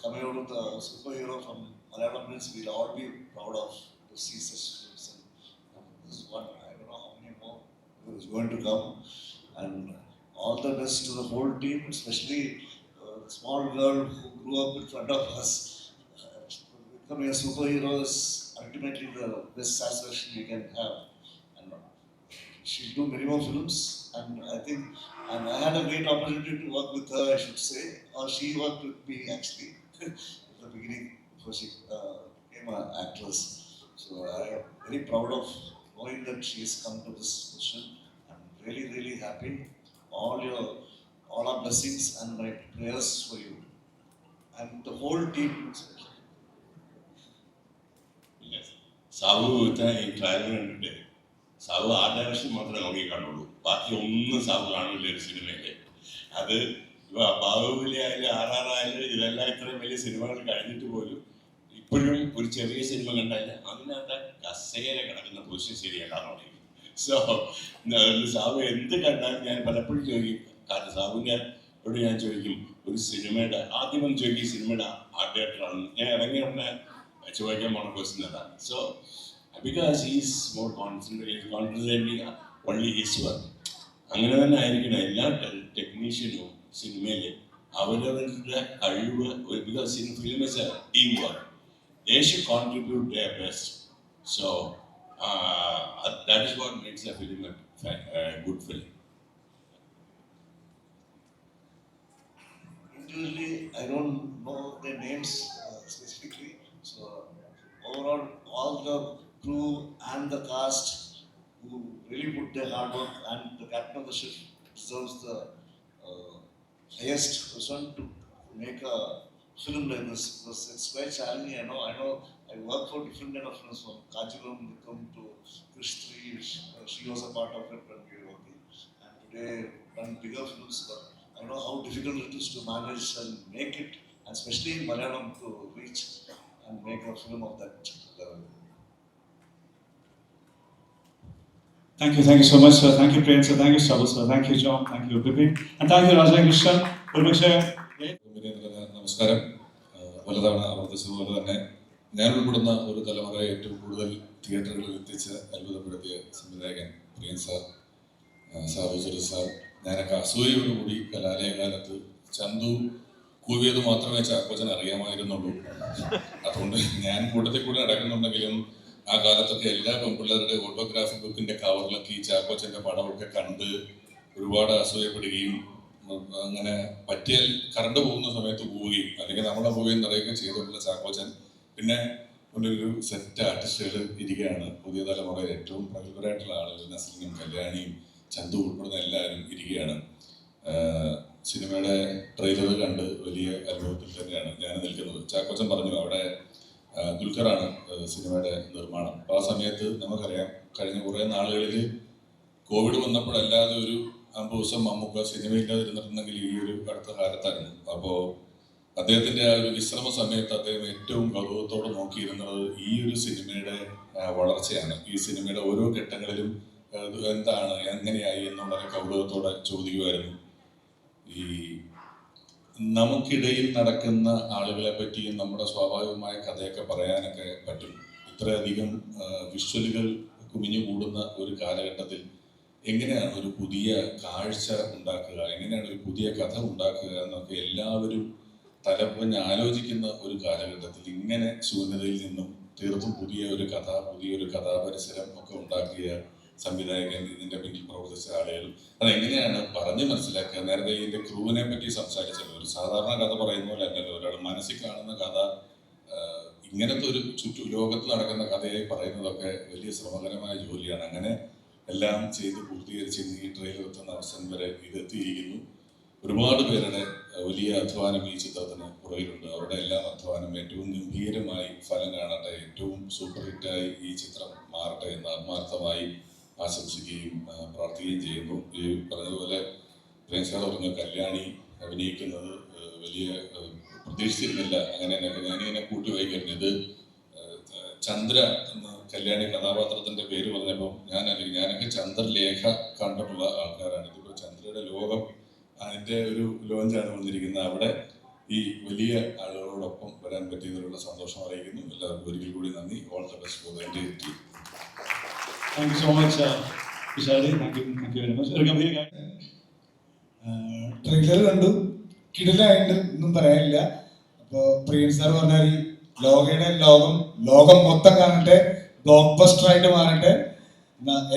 coming out of the superhero from Malayalam means we'll all be proud of to see such films. And this is one, I don't know how many more is going to come. And all the best to the whole team, especially the small girl who grew up in front of us. Becoming a superhero is ultimately the best satisfaction you can have. And she'll do many more films. And I think, and I had a great opportunity to work with her, I should say, or she worked with me actually at the beginning before she became an actress. So I am very proud of knowing that she has come to this position. I'm really, really happy. All our blessings and my prayers for you and the whole team. Yes. Sabu ഈ trial കണ്ടിട്ട് സാബു ആ direction മാത്രമേ നോക്കി കാണുള്ളൂ. ബാക്കി ഒന്നും സാബു കാണില്ല ഒരു സിനിമയില്. അത് ബാഹുബലി ആയാലും RR ആയാലും ഇതെല്ലാം ഇത്രയും വലിയ സിനിമകൾ കഴിഞ്ഞിട്ട് പോലും ഇപ്പോഴും ഒരു ചെറിയ സിനിമ കണ്ടാൽ അതിനകത്ത് കസേര കിടക്കുന്ന പൊസിഷൻ ശരിയല്ലാന്ന് പറയും. സോ സാബു എന്ത് കണ്ടാലും ഞാൻ പലപ്പോഴും ചോദിക്കും. കാരണം സാബുവിനോട് ഞാൻ ചോദിക്കും, ഒരു സിനിമയുടെ ആദ്യം ചോദിക്കും സിനിമയുടെ ആർട്ട് ഡയറക്ടറാണ്. ഞാൻ ഇറങ്ങിയ ഉടനെ ചോദിക്കാൻ പോണ ക്വസ്റ്റ്യൻ അതാണ്. So because he's more concentrating only his work. അങ്ങനെ തന്നെ ആയിരിക്കണം എല്ലാ ടെക്നീഷ്യനും സിനിമയിൽ അവരവരുടെ കഴിവ്. Because in film is A team work. They should contribute their best. So that is what makes a film a good film. Individually, I don't know their names specifically. So overall, all the crew and the cast who really put their hard work, and the captain of the ship deserves the highest person to make a film like this, because it's quite challenging. I know I work for different kind of films, from Kajiram Vikram to Krish 3. She was a part of it when we were working, and today done bigger films. But I know how difficult it is to manage and make it, and especially in Malayalam, to reach and make a film of that level. Thank you so much, sir. Thank you, Priyan sir. Thank you, Shabu sir. Thank you, John. Thank you, Bipin. And thank you, Raja Krishnan. നമസ്കാരം. പലതവണ ആവർത്തിച്ചതുപോലെ തന്നെ ഞാൻ ഉൾപ്പെടുന്ന ഒരു തലമുറയെ ഏറ്റവും കൂടുതൽ തിയേറ്ററുകളിൽ എത്തിച്ച് അത്ഭുതപ്പെടുത്തിയ സംവിധായകൻ പ്രിയൻ സാർ, സാബുസരി സാർ. ഞാനൊക്കെ അസൂയയോടുകൂടി കലാലയ കാലത്ത് ചന്തു കൂവിയത് മാത്രമേ ചാക്കോച്ചൻ അറിയാമായിരുന്നുള്ളൂ. അതുകൊണ്ട് ഞാൻ കൂട്ടത്തിൽ കൂടെ നടക്കുന്നുണ്ടെങ്കിലും ആ കാലത്തൊക്കെ എല്ലാ പെൺപിള്ളേരുടെ ഓട്ടോഗ്രാഫി ബുക്കിന്റെ കവറിലൊക്കെ ഈ ചാക്കോച്ചന്റെ പടമൊക്കെ കണ്ട് ഒരുപാട് അസൂയപ്പെടുകയും അങ്ങനെ പറ്റിയാൽ കറണ്ട് പോകുന്ന സമയത്ത് പോവുകയും അല്ലെങ്കിൽ നമ്മളെ പോവുകയും നിറയുകയും ചെയ്തിട്ടുള്ള ചാക്കോച്ചൻ പിന്നെ ഒരു സെറ്റ് ആർട്ടിസ്റ്റുകൾ ഇരിക്കുകയാണ്. പുതിയ തലമുറയിൽ ഏറ്റവും പ്രഗത്ഭരായിട്ടുള്ള ആളുകൾ നസ്ലിനും കല്യാണിയും ചന്തു ഉൾപ്പെടുന്ന എല്ലാവരും ഇരിക്കുകയാണ്. സിനിമയുടെ ട്രെയിലർ കണ്ട് വലിയ അനുഭവത്തിൽ തന്നെയാണ് ഞാൻ നിൽക്കുന്നത്. ചാക്കോച്ചൻ പറഞ്ഞു അവിടെ ദുൽഖറാണ് സിനിമയുടെ നിർമ്മാണം. അപ്പോൾ ആ സമയത്ത് നമുക്കറിയാം കഴിഞ്ഞ കുറേ നാളുകളിൽ കോവിഡ് വന്നപ്പോഴല്ലാതെ ഒരു 50 ദിവസം മമ്മൂക്ക സിനിമയില്ലാതിരുന്നിട്ടുണ്ടെങ്കിൽ ഈ ഒരു അടുത്ത കാലത്തായിരുന്നു. അപ്പോൾ അദ്ദേഹത്തിന്റെ ആ ഒരു വിശ്രമ സമയത്ത് അദ്ദേഹം ഏറ്റവും കൗതുകത്തോടെ നോക്കിയിരുന്നത് ഈ ഒരു സിനിമയുടെ വളർച്ചയാണ്. ഈ സിനിമയുടെ ഓരോ ഘട്ടങ്ങളിലും എന്താണ് എങ്ങനെയായി എന്നുള്ളത് കൗതുകത്തോടെ ചോദിക്കുമായിരുന്നു. ഈ നമുക്കിടയിൽ നടക്കുന്ന ആളുകളെ പറ്റിയും നമ്മുടെ സ്വാഭാവികമായ കഥയൊക്കെ പറയാനൊക്കെ പറ്റും. ഇത്രയധികം വിഷ്വലുകൾ കുമിഞ്ഞുകൂടുന്ന ഒരു കാലഘട്ടത്തിൽ എങ്ങനെയാണ് ഒരു പുതിയ കാഴ്ച ഉണ്ടാക്കുക, എങ്ങനെയാണ് ഒരു പുതിയ കഥ ഉണ്ടാക്കുക എന്നൊക്കെ എല്ലാവരും തലപ്പഞ്ഞ് ആലോചിക്കുന്ന ഒരു കാലഘട്ടത്തിൽ ഇങ്ങനെ ശൂന്യതയിൽ നിന്നും തീർത്തും പുതിയൊരു കഥാപരിസരം ഒക്കെ ഉണ്ടാക്കിയ സംവിധായകൻ, ഇതിന്റെ പിന്നിൽ പ്രവർത്തിച്ച ആളുകൾ അതെങ്ങനെയാണ് പറഞ്ഞ് മനസ്സിലാക്കുക. നേരത്തെ ഇതിന്റെ ക്രൂവിനെ പറ്റി സംസാരിച്ചല്ലോ. ഒരു സാധാരണ കഥ പറയുന്ന പോലെ അല്ലല്ലോ. ഒരാൾ മനസ്സിൽ കാണുന്ന കഥ ഇങ്ങനത്തെ ഒരു ലോകത്ത് നടക്കുന്ന കഥയായി പറയുന്നതൊക്കെ വലിയ ശ്രമകരമായ ജോലിയാണ്. അങ്ങനെ എല്ലാം ചെയ്ത് പൂർത്തീകരിച്ച് ഈ ട്രെയിലർ എത്തുന്ന അവസരം വരെ ഇതെത്തിയിരിക്കുന്നു. ഒരുപാട് പേരുടെ വലിയ അധ്വാനം ഈ ചിത്രത്തിന് പുറകിലുണ്ട്. അവരുടെ എല്ലാം അധ്വാനം ഏറ്റവും ഗംഭീരമായി ഫലം കാണട്ടെ, ഏറ്റവും സൂപ്പർ ഹിറ്റായി ഈ ചിത്രം മാറട്ടെ എന്ന് ആത്മാർത്ഥമായി ആശംസിക്കുകയും പ്രാർത്ഥിക്കുകയും ചെയ്യുന്നു. ഈ പറഞ്ഞതുപോലെ പ്രേംസാർ പറഞ്ഞു കല്യാണി അഭിനയിക്കുന്നത് വലിയ പ്രതീക്ഷിച്ചിരുന്നില്ല. ഞാനിങ്ങനെ കൂട്ടി വായിക്കുന്നു. ഇത് ചന്ദ്ര എന്ന കല്യാണി കഥാപാത്രത്തിന്റെ പേര് പറഞ്ഞപ്പോൾ ഞാനൊക്കെ ചന്ദ്രലേഖ കണ്ടിട്ടുള്ള ആൾക്കാരാണ്. ഇതിപ്പോൾ ചന്ദ്രയുടെ ലോകം അതിന്റെ ഒരു ലോഞ്ചാണ് വന്നിരിക്കുന്നത്. അവിടെ ഈ വലിയ ആളുകളോടൊപ്പം വരാൻ പറ്റിയതിലുള്ള സന്തോഷം അറിയിക്കുന്നു. എല്ലാവർക്കും ഒരിക്കൽ കൂടി നന്ദി. All the best for the entire team. Thank you so much, Vishali. Thank you very much. ഒരു ഗംഭീര ട്രെയിലർ കണ്ടു, കിടിലായിട്ട് ഒന്നും പറയാനില്ല. അപ്പോൾ പ്രിയൻ സാർ പറഞ്ഞാൽ ലോകം മൊത്തം കാണട്ടെ, ബ്ലോക്ക് ബസ്റ്റർ ആയിട്ട് മാറട്ടെ,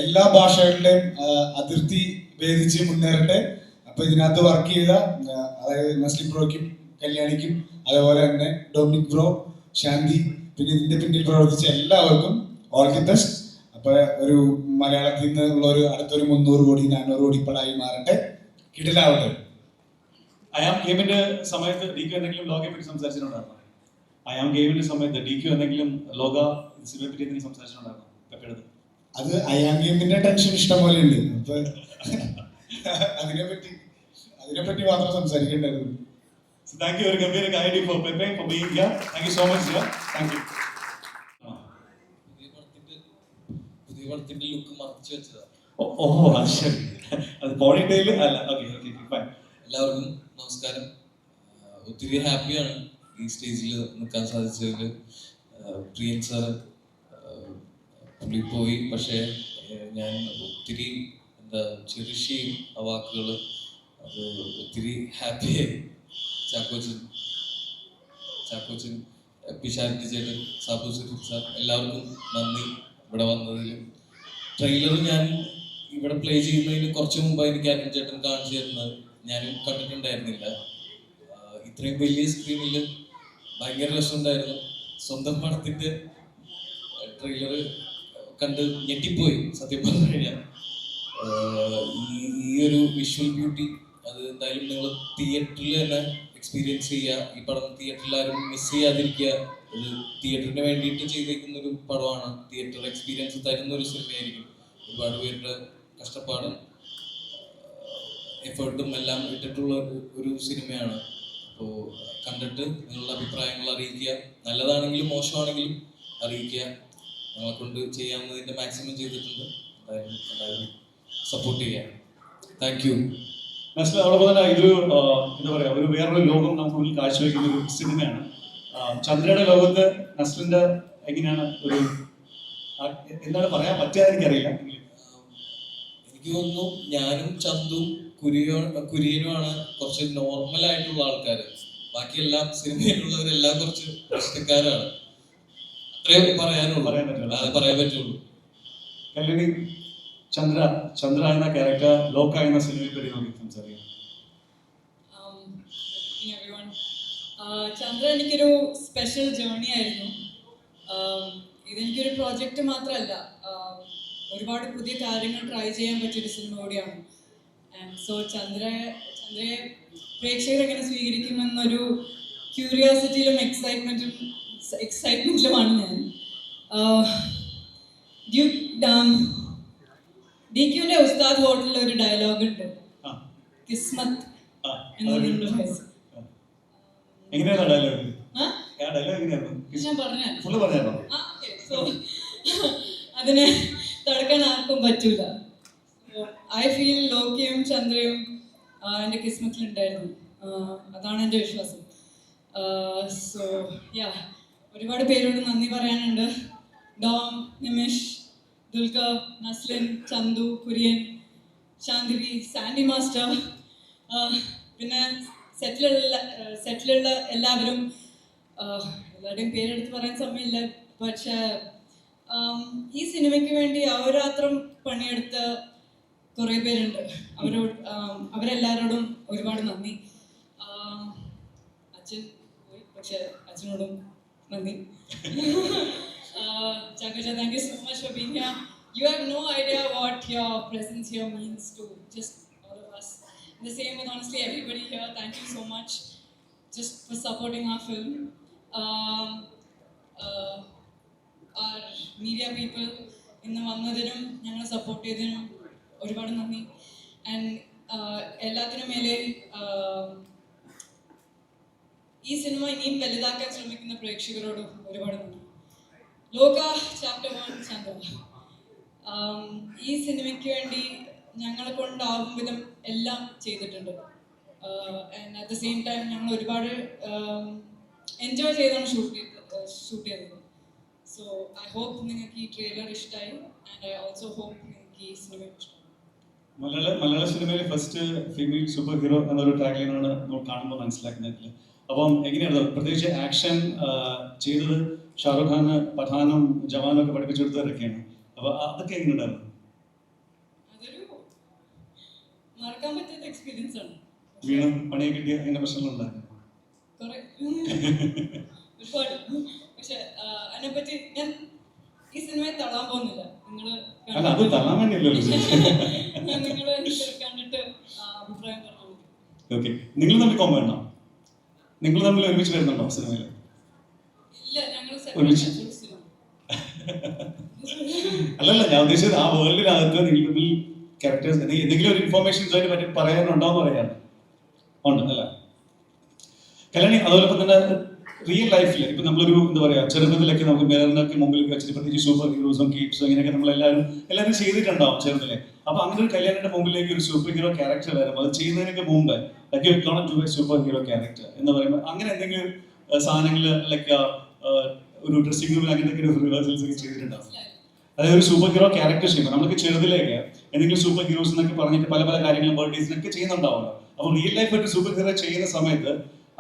എല്ലാ ഭാഷകളുടെയും അതിർത്തി ഭേദിച്ച് മുന്നേറട്ടെ. അപ്പൊ ഇതിനകത്ത് വർക്ക് ചെയ്ത അതായത് നസ്ലിം ബ്രോയ്ക്കും കല്യാണിക്കും അതേപോലെ തന്നെ ഡൊമിനിക് ബ്രോ, ശാന്തി, പിന്നെ ഇതിന്റെ പിന്നിൽ പ്രവർത്തിച്ച എല്ലാവർക്കും ഓൾ ദി ബെസ്റ്റ്. അപ്പൊ ഒരു മലയാളത്തിൽ നിന്നുള്ള ഒരു അടുത്തൊരു 300 കോടി 400 കോടി പടമായി മാറട്ടെ, കിടിലാവട്ടെ. അയാം ഗെയിമിന്റെ സമയത്ത് ഡി ക്യു എന്തെങ്കിലും ലോകയെ പറ്റി സംസാരിച്ചിട്ടുണ്ടായിരുന്നു? അയാം ഗെയിമിന്റെ സമയത്ത് ഡി ക്യു എന്തെങ്കിലും ലോക സിനിമയെ പറ്റി എന്തെങ്കിലും സംസാരിച്ചിട്ടുണ്ടായിരുന്നു പെപ്പയുടെ? അത് അയാം ഗെയിമിന്റെ ടെൻഷൻ ഇഷ്ടം പോലെ ഉണ്ട്. അപ്പൊ അതിനെപ്പറ്റി മാത്രം സംസാരിക്കേണ്ടായിരുന്നു. Thank you, ഒരു ഗംഭീര കാര്യം for Pepe for being here. Thank you so much, sir. Thank you. പുതിയ പടത്തിന്റെ ലുക്ക് മറച്ചു വെച്ചതാ. അത് ശരി. അത് പോണിറ്റെയിൽ അല്ല. Okay fine. എല്ലാവർക്കും നമസ്കാരം. ഒത്തിരി ഹാപ്പിയാണ് ഈ സ്റ്റേജിൽ നിൽക്കാൻ സാധിച്ചതിൽ. പ്രിയൻ സാർ പുള്ളി പോയി, പക്ഷേ ഞാൻ ഒത്തിരി ചെറിഷ് ചെയ്യും ആ വാക്കുകൾ. അത് ഒത്തിരി ഹാപ്പിയായി. ചാക്കോച്ചൻ പിഷാരിറ്റി ചേട്ടൻ, സാബു സാർ, എല്ലാവർക്കും നന്ദി ഇവിടെ വന്നതിലും. ട്രെയിലർ ഞാൻ ഇവിടെ പ്ലേ ചെയ്യുന്നതിന് കുറച്ച് മുമ്പ് എനിക്ക് അരുൺ ചേട്ടൻ കാണിച്ചു തരുന്നത് ഞാനും കണ്ടിട്ടുണ്ടായിരുന്നില്ല. ഇത്രയും വലിയ സ്ക്രീനിൽ ഭയങ്കര രസമുണ്ടായിരുന്നു. സ്വന്തം പടത്തിന്റെ ട്രെയിലർ കണ്ട് ഞെട്ടിപ്പോയി സത്യം പറഞ്ഞു കഴിഞ്ഞാൽ. ഈ ഒരു വിഷ്വൽ ബ്യൂട്ടി അത് എന്തായാലും നിങ്ങൾ തിയേറ്ററിൽ തന്നെ എക്സ്പീരിയൻസ് ചെയ്യുക. ഈ പടം തിയേറ്ററിൽ ആരും മിസ് ചെയ്യാതിരിക്കുക. ഇത് തിയേറ്ററിന് വേണ്ടിയിട്ട് ചെയ്തേക്കുന്ന ഒരു പടമാണ്. തിയേറ്റർ എക്സ്പീരിയൻസ് തരുന്ന ഒരു സിനിമയായിരിക്കും. ഒരുപാട് പേരുടെ കഷ്ടപ്പാടും എഫേർട്ടും എല്ലാം ഇട്ടിട്ടുള്ള ഒരു സിനിമയാണ്. അപ്പോൾ കണ്ടിട്ട് നിങ്ങളുടെ അഭിപ്രായങ്ങൾ അറിയിക്കുക. നല്ലതാണെങ്കിലും മോശമാണെങ്കിലും അറിയിക്കുക. ഞങ്ങളെ കൊണ്ട് ചെയ്യാവുന്നതിൻ്റെ മാക്സിമം ചെയ്തിട്ടുണ്ട്. എന്തായാലും സപ്പോർട്ട് ചെയ്യാം. Thank you. അതോടൊപ്പം തന്നെ ഇതൊരു എന്താ പറയാ ഒരു വേറൊരു ലോകം നമുക്ക് മുന്നിൽ കാഴ്ചവെക്കുന്ന ഒരു സിനിമയാണ്. ചന്ദ്രയുടെ ലോകത്ത് നസ്ലിന്റെ എങ്ങനെയാണ് ഒരു എന്താണ് പറയാൻ പറ്റുക എനിക്കറിയില്ല. എനിക്ക് തോന്നുന്നു ഞാനും ചന്തും കുര്യനുമാണ് കുറച്ച് നോർമൽ ആയിട്ടുള്ള ആൾക്കാർ. ബാക്കിയെല്ലാം സിനിമയിലുള്ളവരെല്ലാം കുറച്ച് പ്രശ്നക്കാരാണ്. അത്രേ പറയാൻ പറ്റുള്ളൂ. കല്യാണി, ചന്ദ്ര എന്ന ക്യാരക്ടർ ലോക എന്ന സിനിമയെ പറ്റി നമുക്ക് സംസാരിക്കാം. ചന്ദ്ര എനിക്കൊരു സ്പെഷ്യൽ ജേർണി ആയിരുന്നു. ഇതെനിക്കൊരു പ്രോജക്റ്റ് മാത്രമല്ല, ഒരുപാട് പുതിയ കാര്യങ്ങൾ ട്രൈ ചെയ്യാൻ പറ്റിയൊരു സിനിമ കൂടിയാണ്. സോ ചന്ദ്രയെ പ്രേക്ഷകർ എങ്ങനെ സ്വീകരിക്കുമെന്നൊരു ക്യൂരിയോസിറ്റിയിലും എക്സൈറ്റ്മെന്റിലുമാണ് ഞാൻ. DQന്റെ ഉസ്താദ് ഹോട്ടലിൽ ഒരു ഡയലോഗ് ഉണ്ട്, കിസ്മത്ത് എന്നൊരു വയസ്സ്. ഞാൻ പറഞ്ഞു അതിനെ തടുക്കാൻ ആർക്കും പറ്റൂല. ഐ ഫീൽ ലോകിയും ചന്ദ്രയും എൻ്റെ കിസ്മത്തിലുണ്ടായിരുന്നു. അതാണ് എൻ്റെ വിശ്വാസം. സോ യാ, ഒരുപാട് പേരോട് നന്ദി പറയാനുണ്ട്. ഡോം, നിമിഷ്, ദുൽഖർ, നസ്ലിൻ, ചന്തു, കുര്യൻ, ശാന്തിവി, സാൻഡി മാസ്റ്റർ, പിന്നെ സെറ്റിലുള്ള എല്ലാവരും. എല്ലാവരുടെയും പേരെടുത്ത് പറയാൻ സമയമില്ല. പക്ഷേ ഈ സിനിമയ്ക്ക് വേണ്ടി അഹോരാത്രം പണിയെടുത്ത കുറേ പേരുണ്ട്. അവരെല്ലാവരോടും ഒരുപാട് നന്ദി. അച്ഛൻ പോയി, പക്ഷെ അച്ഛനോടും നന്ദി. Chakaja, thank you so much for being here. You have no idea what your presence here means to just all of us. The same with honestly everybody here. Thank you so much just for supporting our film. Our media people ഇന്ന് വന്നതിനും ഞങ്ങളെ support ചെയ്തതിനും ഒരുപാട് നന്ദി. And എല്ലാത്തിനും മേലെ ഈ cinema ഇനിയും വലുതാക്കാൻ ശ്രമിക്കുന്ന പ്രേക്ഷകരോട് ഒരുപാട് നന്ദി. ലോക ചാപ്റ്റർ 1 ചന്ദ്ര, ഈ സിനിമയ്ക്ക് വേണ്ടി ഞങ്ങളെ കൊണ്ടാവും വിധം എല്ലാം ചെയ്തിട്ടുണ്ട്. And at the same time ഞങ്ങൾ ഒരുപാട് എൻജോയ് ചെയ്താണ് ഷൂട്ട് ചെയ്തത്. സോ ഐ ഹോപ്പ് നിങ്ങൾക്ക് ഈ ട്രെയിലർ ഇഷ്ടമായി. ആൻഡ് ഐ ഓൾസോ ഹോപ്പ് നിങ്ങൾക്ക് ഈ സിനിമ ഇഷ്ടമായി. മലയാള സിനിമയിൽ ഫസ്റ്റ് ഫീമെയിൽ സൂപ്പർ ഹീറോ എന്നൊരു ടാഗ്ലൈനാണ് നമ്മൾ കാണുമ്പോൾ മനസ്സിലാക്കുന്നത്. അപ്പം എങ്ങനെയാണ് പ്രത്യേകിച്ച് ആക്ഷൻ ചെയ്തത് ഷാറുഖ് ഖാന് പഠാനും ജവാനും ഒക്കെ പഠിപ്പിച്ചെടുത്തവരൊക്കെയാണ്. അപ്പൊ അതൊക്കെ എങ്ങനെയുണ്ടായിരുന്നു? അതൊരു മറക്കാൻ പറ്റാത്ത എക്സ്പീരിയൻസ് ആണ്. വീണും പണിയെ കിട്ടിയ അങ്ങനെ പ്രശ്നങ്ങളുണ്ടായിരുന്നു ഒരുപാട്. പക്ഷെ അതിനെപ്പറ്റി ഞാൻ ഈ സിനിമയെ തള്ളാൻ പോകുന്നില്ല. അത് തള്ളാൻ വേണ്ടിയല്ലോ. നിങ്ങൾ കണ്ടിട്ട് അഭിപ്രായം പറഞ്ഞു. ഓക്കെ, നിങ്ങൾ തമ്മിൽ കോമ്പോ ഉണ്ടോ? നിങ്ങൾ തമ്മിൽ ഒരുമിച്ച് വരുന്നുണ്ടോ സിനിമയിൽ? ഇല്ല, ഞങ്ങൾ അല്ലല്ല, ഞാൻ ഉദ്ദേശിച്ചത് ആ വേൾഡിനകത്ത് നിങ്ങൾ തമ്മിൽ ക്യാരക്ടേഴ്സ് എന്തെങ്കിലും ഒരു ഇൻഫോർമേഷൻസ് അതിനെ പറ്റി പറയാനുണ്ടോന്ന് പറയാറ് ഉണ്ട് അല്ല കല്യാണി? അതോടൊപ്പം തന്നെ റിയൽ ലൈഫിൽ ഇപ്പൊ നമ്മളൊരു എന്താ പറയാ ചെറുപ്പത്തിലൊക്കെ നമുക്ക് മേറിനൊക്കെ മുമ്പിൽ വെച്ചിട്ട് പ്രത്യേകിച്ച് സൂപ്പർ ഹീറോസും കീപ്സും ഇങ്ങനെയൊക്കെ നമ്മളെല്ലാവരും ചെയ്തിട്ടുണ്ടാവും ചെറുതിലെ. അപ്പൊ അങ്ങനെ ഒരു കല്യാണിന്റെ മുമ്പിലേക്ക് ഒരു സൂപ്പർ ഹീറോ ക്യാരക്ടർ വരും, അത് ചെയ്യുന്നതിനൊക്കെ മുമ്പ് സൂപ്പർ ഹീറോ ക്യാരക്ടർ എന്ന് പറയുമ്പോൾ അങ്ങനെ എന്തെങ്കിലും സാധനങ്ങൾ ലൈക്ക് ഒരു ഡ്രസ്സിംഗ് റൂമിൽ അങ്ങനത്തെ ഒരു റിഹേഴ്സൽസ് ഒക്കെ ചെയ്തിട്ടുണ്ടാവും. അതായത് ഒരു സൂപ്പർ ഹീറോ ക്യാരക്ടർ ചെയ്യുമ്പോൾ നമുക്ക് ചെറുതിലേക്ക് എന്തെങ്കിലും സൂപ്പർ ഹീറോസ് എന്നൊക്കെ പറഞ്ഞിട്ട് പല പല കാര്യങ്ങളും ബർത്ത്ഡേസിനൊക്കെ ചെയ്യുന്നുണ്ടാവുമല്ലോ. അപ്പോൾ റിയൽ ലൈഫായിട്ട് സൂപ്പർ ഹീറോ ചെയ്യുന്ന സമയത്ത്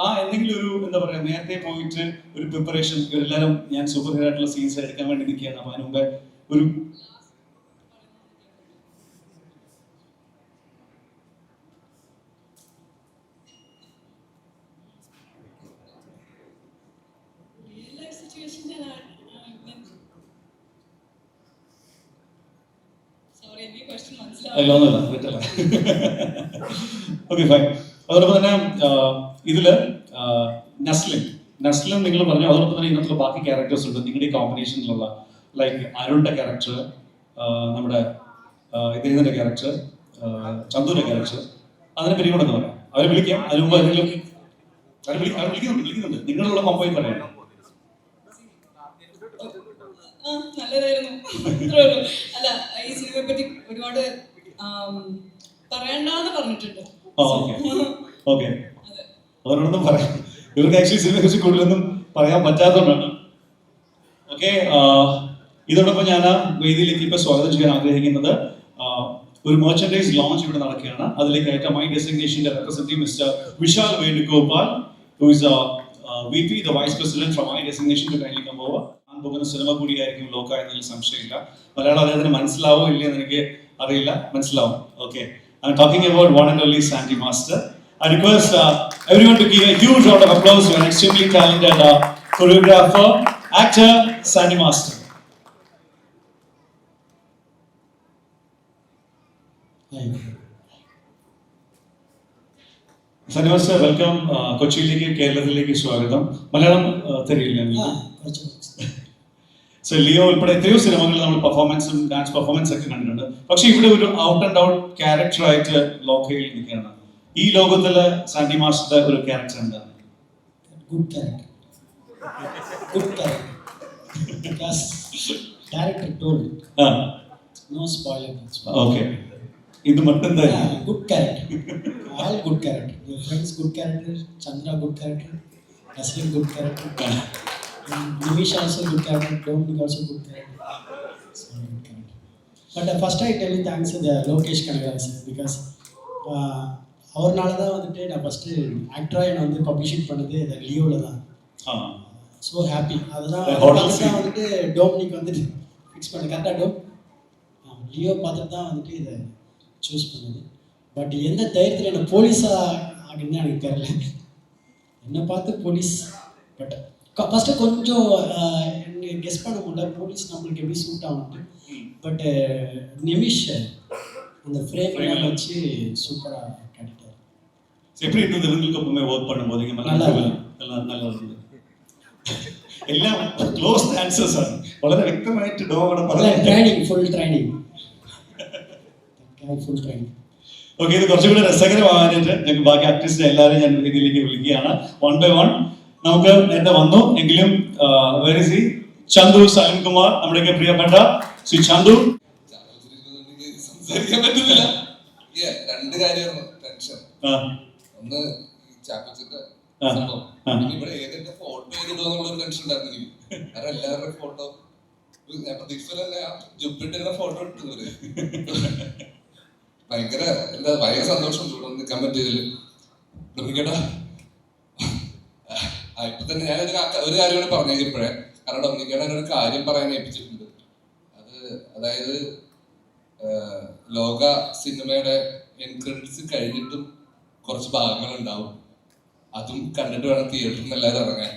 ആ എന്തെങ്കിലും ഒരു എന്താ പറയാ നേരത്തെ പോയിട്ട് ഒരു പ്രിപ്പറേഷൻ ഇവരെല്ലാവരും ഞാൻ സൂപ്പർ ഹീറോ ആയിട്ടുള്ള സീൻസ് എടുക്കാൻ വേണ്ടി നിൽക്കുകയാണ്. അപ്പൊ അതിന് മുമ്പേ ഒരു ഓക്കെ ഫൈൻ. അതോടൊപ്പം തന്നെ ഇതില് നസ്ലിൻ നിങ്ങൾ പറഞ്ഞു. അതോടൊപ്പം തന്നെ ഇതിനകത്തുള്ള ബാക്കി ക്യാരക്ടേഴ്സ് ഉണ്ട് നിങ്ങളുടെ കോമ്പിനേഷനിലുള്ള, ലൈക്ക് അരുണിന്റെ ക്യാരക്ടർ, നമ്മുടെ ഇദ്ദേഹത്തിന്റെ ക്യാരക്ടർ, ചന്തുവിന്റെ ക്യാരക്ടർ, അതിനെ പറ്റി കൂടെ പറയാം. അവരെ വിളിക്കാം. അതിന് മുമ്പ് എന്തെങ്കിലും വിളിക്കുന്നുണ്ട് നിങ്ങളുള്ള കോമ്പോയിൽ പറയാം. നല്ലതായിരുന്നു. അല്ല, ഈ സിനിമയെ പറ്റി ഒരുപാട് പറയണ്ടെന്ന് പറഞ്ഞിട്ടുണ്ട്. ഓക്കെ അവരോടൊന്നും പറയാം, ഇവർക്ക് ആക്ച്വലി സിനിമയെ കുറിച്ച് കൂടുതലൊന്നും പറയാൻ പറ്റാത്തതുകൊണ്ടാണ്. ഓക്കെ, ഇതോടൊപ്പം ഞാൻ വേദിയിലേക്ക് ഇപ്പൊ സ്വാഗതം ചെയ്യാൻ ആഗ്രഹിക്കുന്നത് ഒരു മെർച്ചൻഡൈസ് ലോഞ്ച് ഇവിടെ നടക്കുകയാണ്. അതിലേക്ക് ആയിട്ട് മൈ ഡെസിഗ്നേഷന്റെ representative mister Vishal Venugopal, who is VP, the Vice President from my designation, to kindly come over. ഞാൻ പോകുന്ന സിനിമ കൂടിയായിരിക്കും ലോക എന്നതിൽ സംശയമില്ല. മലയാളം അദ്ദേഹത്തിന് മനസ്സിലാവോ ഇല്ലയെന്ന് എനിക്ക് അറിയില്ല, മനസ്സിലാവും. Okay, I'm talking about one and only Sandy Master. I request everyone to give a huge round of applause to an extremely talented choreographer, actor, Sandy Master. Sandy Master, welcome. കൊച്ചിയിലേക്ക്, കേരളത്തിലേക്ക് സ്വാഗതം. മലയാളം തരില്ല? സോ ലിയോ ഉൾപ്പെടെ എത്രയോ സിനിമകളിൽ നമ്മൾ പെർഫോമൻസും dance performance ഒക്കെ കണ്ടിട്ടുണ്ട്. പക്ഷെ ഇവിടെ ഒരു ഔട്ട് ആൻഡ് ഔട്ട് ക്യാരക്ടറായിട്ട് ലോകയിൽ നിൽക്കുകയാണ്. ഈ ലോകത്തില് സാൻഡി മാസ്റ്ററുടെ ഒരു ക്യാരക്ടർ എന്താണ്? Good character. Good character. Because director told it. No spoiler. Okay. ഇത് மட்டும் தான். Good character. All good character. Your friends good character. Chandra good character. Naslim good character. Nimish also good character. Dominic also good character. So good character. But first I tell you thanks to the Lokesh Kanagal sir, because அவர்னால தான் வந்துட்டு நான் first ஆக்டரா என்ன வந்து publishing பண்ணது இந்த லியோல தான். So happy. அதுதான் வந்துட்டு டோமினிக் வந்துட்டு ஃபிக்ஸ் பண்ண கரெக்டாக லியோ பார்த்துட்டு தான் வந்துட்டு இதை சூஸ் பண்ணது. பட் எந்த தைரியத்தில் என்ன போலீஸாக ஆகுன்னு எனக்கு தெரியல. என்னை பார்த்து போலீஸ், பட் ஃபஸ்ட்டு கொஞ்சம் கெஸ் பண்ண முடியல போலீஸ் நம்மளுக்கு எப்படி சூட் ஆகும்ட்டு. பட் நிமிஷ் அந்த ஃப்ரேம் வச்சு சூப்பராக காட்டிட்டார். எப்படி இருந்தது இவங்களுக்கு எப்பவுமே ஒர்க் பண்ணும்போது? எல்லாம் நல்லா இருந்தது. എല്ലാം ക്ലോസ് ആൻസേഴ്സ് ആണ്. വളരെ വ്യക്തമായിട്ട് ട്രെയിനിങ് ഫുൾ ട്രെയിനിങ്. ഓക്കെ, ഇത് കുറച്ചുകൂടി രസകരമാകാനായിട്ട് ഞങ്ങൾക്ക് ബാക്കി ആക്ടേഴ്സിനെ എല്ലാവരും ഞാൻ ഇതിലേക്ക് വിളിക്കുകയാണ്. One by one. നമുക്ക് നേരത്തെ വന്നു എങ്കിലും ചന്തു സലിം കുമാർ, നമ്മുടെയൊക്കെ പ്രിയപ്പെട്ട ശ്രീ ചന്തു. സംസാരിക്കാൻ പറ്റുന്നില്ല. രണ്ട് കാര്യമാണ് ടെൻഷൻ. ഒന്ന് ചാക്കോച്ചിന്റെ സംഭവം, ഇവിടെ ഏതൊക്കെ ഫോട്ടോ ചെയ്തിട്ടോന്നുള്ളൊരു ടെൻഷൻ ഉണ്ടായിരുന്നു എനിക്ക്. കാരണം എല്ലാവരുടെ ഫോട്ടോ ഞാൻ പ്രതീക്ഷിച്ചല്ലേ ജുപ്പിട്ടിരുന്ന ഫോട്ടോ ഇട്ടത്. ഭയങ്കര സന്തോഷം ഇവിടെ നിൽക്കാൻ പറ്റിയതിൽ. ഡൊമിനിക്കേട്ടാ ഇപ്പൊ തന്നെ ഞാനൊരു കാര്യം കൂടെ പറഞ്ഞു ഇപ്പോഴേ. കാരണം ഡൊമിനിക്കേട്ടാ ഒരു കാര്യം പറയാൻ ഏൽപ്പിച്ചിട്ടുണ്ട്. അതായത് ലോക സിനിമയുടെ എൻഡ് ക്രെഡിറ്റ്സ് കഴിഞ്ഞിട്ടും കുറച്ച് ഭാഗങ്ങൾ ഉണ്ടാവും. അതും കണ്ടിട്ട് വേണം തിയേറ്ററിൽ നിന്ന് എല്ലാവരും ഇറങ്ങാൻ.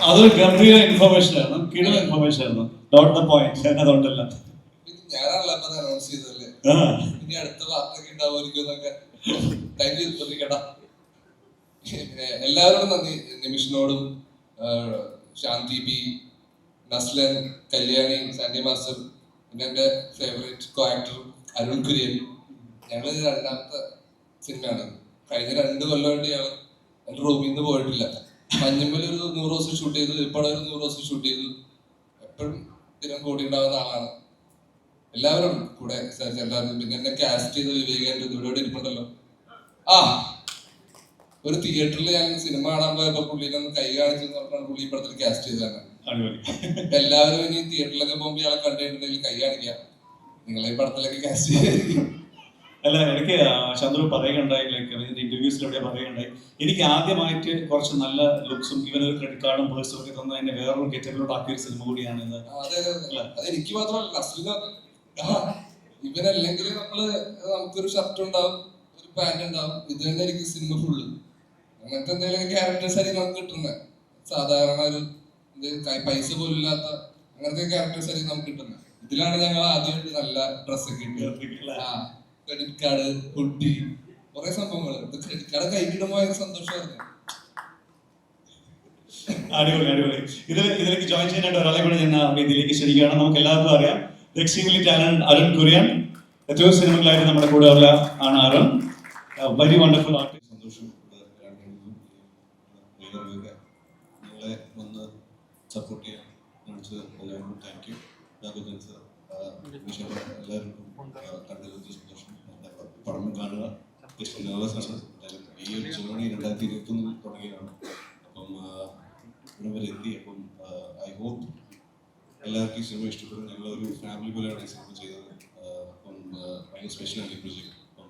അതൊരു ഗംഭീര ഇൻഫർമേഷൻ ആയിരുന്നു, കിടന്ന ഇൻഫർമേഷൻ ആയിരുന്നു. Dot the point. അതുകൊണ്ടല്ല ഞാനാണല്ലോ അപ്പൊ അനൗൺസ് ചെയ്തല്ലേ. ഇനി അടുത്ത വാർത്തയൊക്കെ ഉണ്ടാവുമായിരിക്കും എന്നൊക്കെ. താങ്ക് യു കേട്ടാ. എല്ലാവരോടും നന്ദി. നിമിഷിനോടും ശാന്തി ബി, നസ്ലൻ, കല്യാണി, സാൻഡി മാസ്റ്റർ, പിന്നെ എൻ്റെ favourite co actor Arun Kurian. ഞങ്ങൾ രണ്ടാമത്തെ സിനിമയാണ്. കഴിഞ്ഞ 2 കൊല്ലമായിട്ട് ഞങ്ങൾ എൻ്റെ റൂമിൽ നിന്ന് പോയിട്ടില്ല. മഞ്ഞമ്മൽ ഒരു 100 ദിവസം ഷൂട്ട് ചെയ്തു, ഇപ്പോൾ ഒരു 100 ദിവസം ഷൂട്ട് ചെയ്തു. എപ്പോഴും സ്ഥിരം കൂടി ഉണ്ടാകുന്ന ആളാണ്. എല്ലാവരും കൂടെ എല്ലാവരും. പിന്നെ എന്നെ കാസ്റ്റ് ചെയ്ത് വിവേകാനന്ദ ഇവിടെ ഇരിപ്പുണ്ടല്ലോ. ഒരു തിയേറ്ററിൽ ഞാൻ സിനിമ കാണാൻ പോയപ്പോ പുള്ളിനൊന്ന് കൈ കാണിച്ചെന്ന് പറഞ്ഞാൽ പുള്ളി ഈ പടത്തിൽ കാസ്റ്റ് ചെയ്തതാണ്. എല്ലാവരും ഇനി തിയേറ്ററിലൊക്കെ പോകുമ്പോൾ ഇയാളെ കണ്ടിട്ടുണ്ടെങ്കിൽ കൈ കാണിക്കാം. നിങ്ങളെ ഈ പടത്തിലൊക്കെ കാസ്റ്റ് ചെയ്യായിരിക്കും. അല്ല, എനിക്ക് ചന്ദ്രു പറയുകയുണ്ടായി, ലൈക്ക് ഇന്റർവ്യൂസിലൂടെ പറയുകയുണ്ടായി, എനിക്ക് ആദ്യമായിട്ട് കുറച്ച് നല്ല ലുക്സും ഇവനൊരു ക്രെഡിറ്റ് കാർഡും പേഴ്സും ഒക്കെ തന്ന എന്നെ വേറൊരു ഗെറ്റപ്പിലോട്ട് ആക്കിയ ഒരു സിനിമ കൂടിയാണ് ഇത്. അതെനിക്ക് മാത്രമല്ല, ഇവനല്ലെങ്കിൽ നമുക്കൊരു ഷർട്ട് ഉണ്ടാവും, ഒരു പാന്റ് ഉണ്ടാവും. ഇത് തന്നെ എനിക്ക് സിനിമ ഫുള്ള് അങ്ങനത്തെ എന്തെങ്കിലും ക്യാരക്ടേഴ്സ് ആയിരിക്കും നമുക്ക് കിട്ടുന്നത്. സാധാരണ ഒരു പൈസ പോലും ഇല്ലാത്ത അങ്ങനത്തെ ക്യാരക്ടേഴ്സ് ആയിരിക്കും നമുക്ക് കിട്ടുന്നത്. ഇതിലാണ് ഞങ്ങൾ ആദ്യമായിട്ട് നല്ല ഡ്രസ്സൊക്കെ കിട്ടുന്നത്. ക്രെഡിറ്റ് കാർഡ്, ഹുഡി, കുറെ സംഭവങ്ങൾ. ക്രെഡിറ്റ് കാർഡ് കൈക്കിടുമ്പോ ഭയങ്കര സന്തോഷമായിരുന്നു. അടിപൊളി അടിപൊളി. ഇതിലേക്ക് ജോയിൻ ചെയ്യാനായിട്ട് ഒരാളെ കൂടെ ഞാൻ ഇതിലേക്ക് ക്ഷണിക്കുകയാണ്. നമുക്ക് എല്ലാവർക്കും അറിയാം, എക്സ്ട്രീംലി ടാലന്റ് അരുൺ കുര്യൻ. എത്രയോ സിനിമകളായിട്ട് നമ്മുടെ കൂടെ ഉള്ള ആണ് അരുൺ. Very wonderful artist. സന്തോഷം നിങ്ങളെ വന്ന് സപ്പോർട്ട് ചെയ്യാൻ കാണിച്ചത് എല്ലാവർക്കും താങ്ക് യു. എല്ലാവർക്കും കണ്ടതിൽ സന്തോഷം. പടം കാണുക. ജസ്റ്റ് നെർവസ് ആണ്. എന്തായാലും ഈ ഒരു ജേർണി 2021 തുടങ്ങിയതാണ്. അപ്പം ഇവിടെ വരെ എത്തി. അപ്പം ഐ ഹോപ്പ് എല്ലാവർക്കും ഈ സിനിമ ഇഷ്ടപ്പെടും. ഞങ്ങളൊരു ഫാമിലി പോലെയാണ് ഈ സിനിമ ചെയ്തത്. അപ്പം ഭയങ്കര സ്പെഷ്യലാണ് ഈ പ്രൊജക്ട്. അപ്പം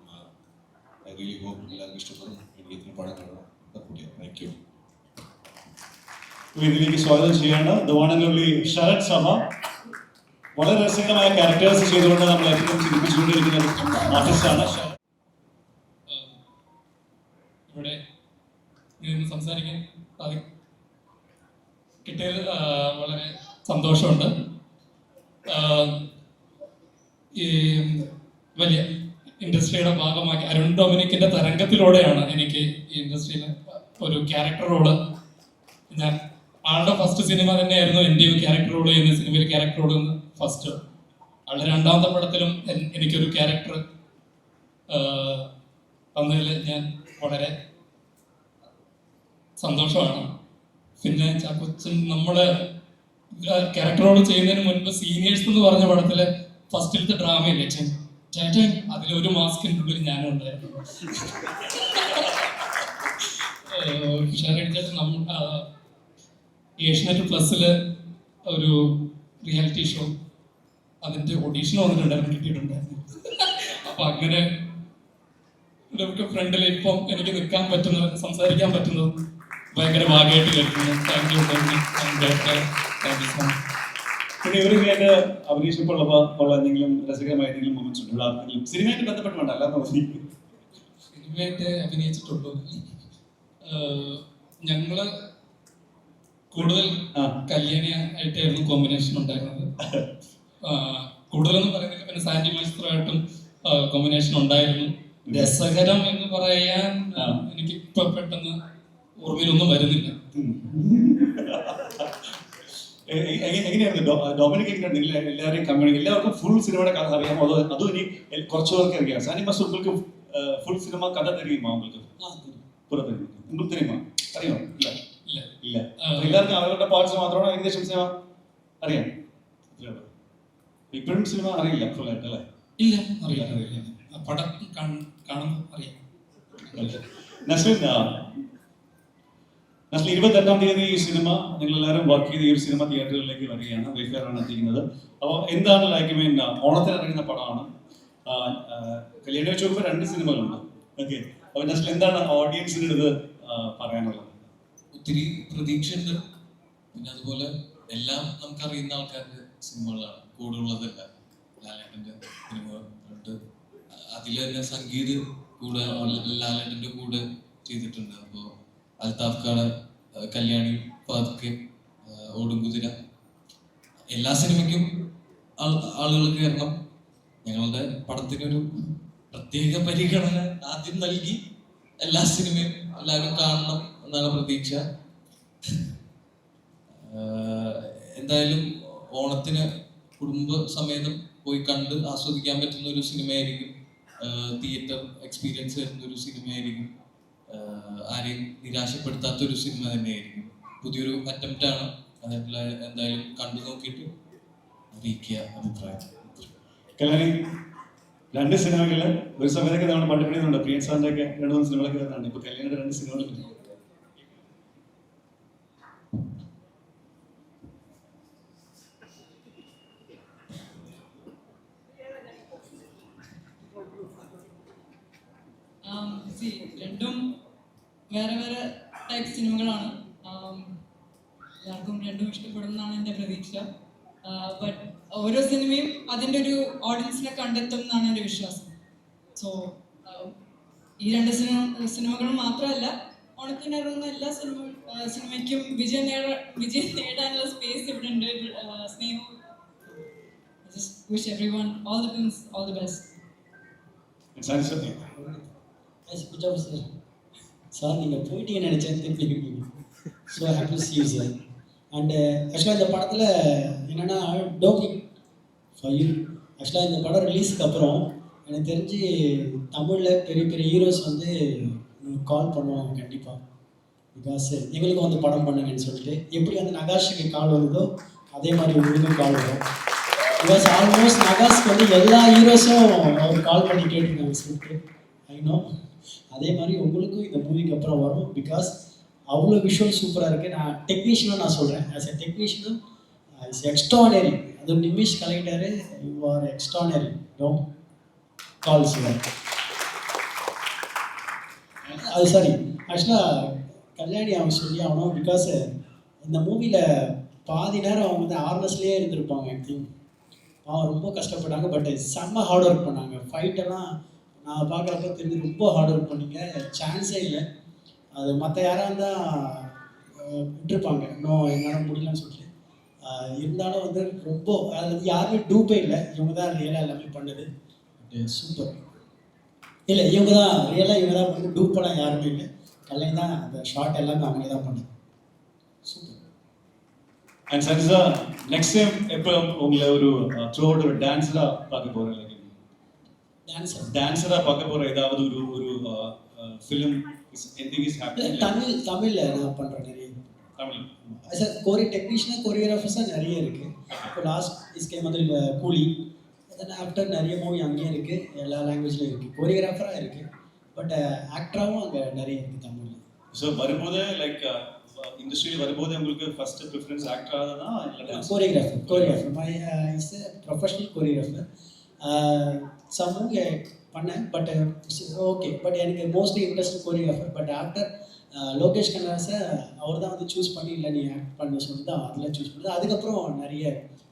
ഐ റിയലി ഹോപ്പ് എല്ലാവർക്കും ഇഷ്ടപ്പെടും. എനിക്ക് ഇതിന് പടം കാണാം. Thank you. ഇതിലേക്ക് സ്വാഗതം ചെയ്യാണ് the one and only Sarath Sabha. വളരെ രസകരമായ ക്യാരക്ടേഴ്സ് ചെയ്തുകൊണ്ട് നമ്മൾ എപ്പോഴും ചിന്തിപ്പിച്ചുകൊണ്ടിരിക്കുന്ന ആർട്ടിസ്റ്റാണ്. ഇവിടെ നിന്ന് സംസാരിക്കാൻ കിട്ടിയത് വളരെ സന്തോഷമുണ്ട്. ഈ വലിയ ഇൻഡസ്ട്രിയുടെ ഭാഗമാക്കി അരുൺ ഡൊമിനിക്കിന്റെ തരംഗത്തിലൂടെയാണ് എനിക്ക് ഈ ഇൻഡസ്ട്രിയിൽ ഒരു ക്യാരക്ടർ റോള്, ഞാൻ ആളുടെ ഫസ്റ്റ് സിനിമ തന്നെയായിരുന്നു എൻ്റെ ക്യാരക്ടർ റോള് ചെയ്യുന്ന സിനിമയിൽ ക്യാരക്ടർ റോള് ഫസ്റ്റ്. ആളുടെ രണ്ടാമത്തെ പടത്തിലും എനിക്കൊരു ക്യാരക്ടർ തന്നതിൽ ഞാൻ വളരെ സന്തോഷമാണ്. പിന്നെ ചാക്കോച്ചൻ നമ്മള് ക്യാരക്ടർ റോൾ ചെയ്യുന്നതിന് മുൻപ് സീനിയേഴ്സ് എന്ന് പറഞ്ഞ പടത്തിലെ ഫസ്റ്റിലത്തെ ഡ്രാമയില്ലേ ചേട്ടൻ, അതിലൊരു മാസ്കിൻ്റെ ഉള്ളിൽ ഞാനും ഉണ്ടായിരുന്നു. ചേട്ടൻ ഏഷ്യനെറ്റ് പ്ലസ്സില് ഒരു റിയാലിറ്റി ഷോ, അതിന്റെ ഓഡീഷൻ വന്നിട്ടുണ്ടായിരുന്നു, കിട്ടിയിട്ടുണ്ടായിരുന്നു. അപ്പൊ അങ്ങനെ ഫ്രണ്ടിൽ ഇപ്പം എനിക്ക് നിൽക്കാൻ പറ്റുന്നത്, സംസാരിക്കാൻ പറ്റുന്നത് ഭയങ്കര ഭാഗ്യമായിട്ട് കേൾക്കുന്നു. Thank you. പിന്നെ ഇവരുമായിട്ട് അഭിനയിച്ചപ്പോൾ എന്തെങ്കിലും രസകരമായ എന്തെങ്കിലും മൊമെന്റ്സ് ഉണ്ട് ആർക്കെങ്കിലും സിനിമയായിട്ട് ബന്ധപ്പെട്ടുണ്ടോ? അല്ലാതെ സിനിമയായിട്ട് അഭിനയിച്ചിട്ടുള്ളൂ. ഞങ്ങള് കൂടുതൽ കല്യാണി ആയിട്ടായിരുന്നു കോമ്പിനേഷൻ ഉണ്ടായിരുന്നത്. കൂടുതലൊന്നും പറയുന്നില്ല. പിന്നെ സാൻഡി മാസ്റ്ററായിട്ടും കോമ്പിനേഷൻ ഉണ്ടായിരുന്നു. രസകരം എന്ന് പറയാൻ എനിക്ക് ഇപ്പൊ പെട്ടെന്ന് ഓർമ്മയിലൊന്നും വരുന്നില്ല. എങ്ങനെയായിരുന്നു ഡൊമിനിക്? എങ്ങനെയാണ് എല്ലാവരെയും കമ്മ്യൂണിറ്റി, എല്ലാവർക്കും ഫുൾ സിനിമയുടെ കഥ അറിയാമോ? അതും ഇനി കുറച്ചു പേർക്ക് അറിയാം. സാനി മാസ്റ്റർ உங்களுக்கு ഫുൾ സിനിമ കഥ தெரியுமா? உங்களுக்கு പൂര தெரியும். உங்களுக்கு தெரியுமா? അറിയോ? ഇല്ല ഇല്ല. എല്ലാവർക്കും അവരുടെ പാർട്സ് മാത്രമാണോ ഏകദേശം സിനിമ അറിയാം? ഇപ്പോഴും സിനിമ അറിയില്ല ഫുൾ ആയിട്ട് അല്ലേ? ഇല്ല, അറിയില്ല. പടം കാണുമ്പോൾ അറിയാം. നസ്ലിൻ 28-ാം തീയതി ഈ സിനിമ നിങ്ങൾ എല്ലാവരും വർക്ക് ചെയ്ത് ഈ ഒരു സിനിമ തിയേറ്ററുകളിലേക്ക് വരികയാണ്. വെൽഫെയർ ആണ് എത്തിക്കുന്നത്. അപ്പോൾ എന്താണ് ലൈക്ക് മീൻ ഓണത്തിന് ഇറങ്ങുന്ന പടമാണ്. കല്യാണി വെച്ച് നോക്കുമ്പോൾ 2 സിനിമകളുണ്ട്. ഓക്കെ, അപ്പോൾ നസ്ലിൻ എന്താണ് ഓഡിയൻസിന് ഇത് പറയാനുള്ളത്? ഒത്തിരി പ്രതീക്ഷയുണ്ട്. പിന്നെ അതുപോലെ എല്ലാം നമുക്കറിയുന്ന ആൾക്കാരുടെ സിനിമകളാണ് കൂടുതലുള്ളതല്ല. ലാലേട്ടൻ്റെ സിനിമകളുണ്ട്. അതിൽ തന്നെ സംഗീത് കൂടെ ലാലേട്ടൻ്റെ കൂടെ ചെയ്തിട്ടുണ്ട്. അപ്പോൾ അൽതാഫ് ഖാൻ, കല്യാണി, പതുക്കെ, ഓടുംകുതിര, എല്ലാ സിനിമയ്ക്കും ആളുകൾ കയറണം. ഞങ്ങളുടെ പടത്തിനൊരു പ്രത്യേക പരിഗണന ആദ്യം നൽകി എല്ലാ സിനിമയും എല്ലാവരും കാണണം എന്നാണ് പ്രതീക്ഷ. എന്തായാലും ഓണത്തിന് കുടുംബസമേതം പോയി കണ്ട് ആസ്വദിക്കാൻ പറ്റുന്ന ഒരു സിനിമയായിരിക്കും. തിയേറ്റർ എക്സ്പീരിയൻസ് വരുന്ന ഒരു സിനിമയായിരിക്കും. ആരെയും നിരാശപ്പെടുത്താത്ത ഒരു സിനിമ തന്നെയായിരിക്കും. പുതിയൊരു അറ്റംപ്റ്റാണ്. അതിൽ എന്തായാലും കണ്ടു നോക്കിയിട്ട് അറിയിക്കുക അഭിപ്രായം. കല്യാണി 2 സിനിമകളിൽ ഒരു സമയത്തൊക്കെ നമ്മൾ പഠിപ്പിക്കുന്നുണ്ട്. പ്രിയൻ സാറിന്റെ ഒക്കെ 2-3 സിനിമകളൊക്കെ വരുന്നുണ്ട്. ഇപ്പൊ കല്യാണിയുടെ 2 സിനിമകളുണ്ട്. രണ്ടും വേറെ വേറെ ടൈപ്പ് സിനിമകളാണ്. എല്ലാവർക്കും രണ്ടും ഇഷ്ടപ്പെടുമെന്നാണ് എൻ്റെ പ്രതീക്ഷ. ബട്ട് ഓരോ സിനിമയും അതിൻ്റെ ഒരു ഓഡിയൻസിനെ കണ്ടെത്തും എന്നാണ് എൻ്റെ വിശ്വാസം. സോ ഈ 2 സിനിമകളും മാത്രമല്ല, ഓണത്തിന് ഇറങ്ങുന്ന എല്ലാ സിനിമയ്ക്കും വിജയം നേടാനുള്ള സ്പേസ് ഇവിടെ ഉണ്ട്. സ്നേഹം. Just wish everyone all the films all the best. Sir நீங்கள் போயிட்டீங்கன்னு நினச்சேன். திருப்பி so happy to see you sir. And ஆக்சுவலாக இந்த படத்தில் என்னென்னா ஆக்சுவலாக இந்த படம் ரிலீஸுக்கு அப்புறம் எனக்கு தெரிஞ்சு தமிழில் பெரிய பெரிய ஹீரோஸ் வந்து கால் பண்ணுவாங்க கண்டிப்பாக. பிகாஸ் எங்களுக்கும் வந்து படம் பண்ணுங்கன்னு சொல்லிட்டு எப்படி வந்து நகாஷுக்கு கால் வருதோ அதே மாதிரி உங்களுக்கும் கால் வரும். பிகாஸ் ஆல்மோஸ்ட் நகாஸ்க்கு வந்து எல்லா ஹீரோஸும் அவர் கால் பண்ணி கேட்டிருக்காங்க ஸ்கிரிப்ட். ஐ நோ அதே மாதிரி உங்களுக்கும் இந்த மூவிக்கு அப்புறம் வரும். பிகாஸ் அவ்வளோ விஷுவல் சூப்பராக இருக்குது. நான் டெக்னீஷியனாக நான் சொல்கிறேன், ஆஸ் எ டெக்னீஷியனும் இட்ஸ் எக்ஸ்ட்ரானரி. அது Nimish collector, you are extraordinary. No calls அது சாரி, ஆக்சுவலாக கல்யாணி அவங்க சொல்லி ஆகணும். பிகாஸ் இந்த மூவியில் பாதி நேரம் அவங்க வந்து ஆர்னஸ்லேயே இருந்திருப்பாங்க. ஐ திங்க் அவன் ரொம்ப கஷ்டப்பட்டாங்க. பட் செம்ம ஹார்ட் ஒர்க் பண்ணாங்க. ஃபைட்டெல்லாம் நான் பார்க்குறப்ப தெரிஞ்சு ரொம்ப ஹார்ட் ஒர்க் பண்ணீங்க. சான்ஸே இல்லை. அது மற்ற யாராக இருந்தால் விட்டுருப்பாங்க, இன்னும் என்னால் முடியலன்னு சொல்லிட்டு. இருந்தாலும் வந்து ரொம்ப அது வந்து யாருமே டூப்பே இல்லை. இவங்க தான் ரியலாக எல்லாமே பண்ணது. சூப்பர். இல்லை இவங்க தான் ரியலாக இவங்க தான் பண்ணி, டூப் பண்ண யாருமே இல்லை. கல்யாணி தான் அந்த ஷார்ட் எல்லாமே அவங்களே தான் பண்ணது. சூப்பர். அண்ட் சன்ஸா நெக்ஸ்ட் டைம் எப்போ உங்களை ஒரு த்ரூ அவுட் ஒரு டான்ஸராக பார்க்க போகிறேன், டான்ஸராக பார்க்க போகிற ஏதாவது ஒரு ஃபிலிம் எனிதிங் இஸ் ஹேப்பனிங்? தமிழில் நான் பண்ணுறேன் நிறைய. தமிழ் சார் டெக்னீஷியனாக கொரியோகிராஃபர்ஸாக நிறைய இருக்குது. இப்போ லாஸ்ட் இஸ்கே மாதிரி கூலி, தென் ஆக்டர் நிறைய மூவி அங்கேயும் இருக்குது, எல்லா லாங்குவேஜ்லையும் இருக்குது. கொரியோகிராஃபராக இருக்குது, பட் ஆக்டராகவும் அங்கே நிறைய இருக்குது தமிழில். ஸோ வரும்போது லைக் இண்டஸ்ட்ரியில் வரும்போது உங்களுக்கு ஃபர்ஸ்ட் ப்ரிஃபரன்ஸ் ஆக்டராக தான் இல்லை choreographer my is professional choreographer. Some movie பண்ணேன், பட் ஓகே. பட் எனக்கு mostly interest choreographer. But actor Lokesh கனகராஜை அவர் தான் வந்து சூஸ் பண்ணி இல்லை நீ ஆக்ட் பண்ண சொல்லி தான் அதில் சூஸ் பண்ணது. அதுக்கப்புறம் நிறைய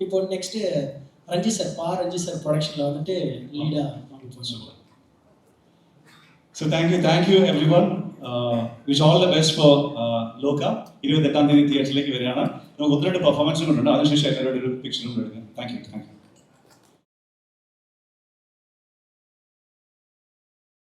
இப்போ நெக்ஸ்ட்டு ரஞ்சித் சார் ப்ரொடக்ஷனில் வந்துட்டு லீடாக வாங்கி போச்சு. So thank you everyone. Wish all the best for Loka. 28th തിയേറ്ററിലേക്ക് വരികയാണ്. നമുക്ക് ഒത്തിരി പെർഫോമൻസും കൊണ്ടുണ്ട്. അതിനുശേഷം എല്ലാവരുടെ ഒരു പിക്ചറും എടുക്കാം. Thank you.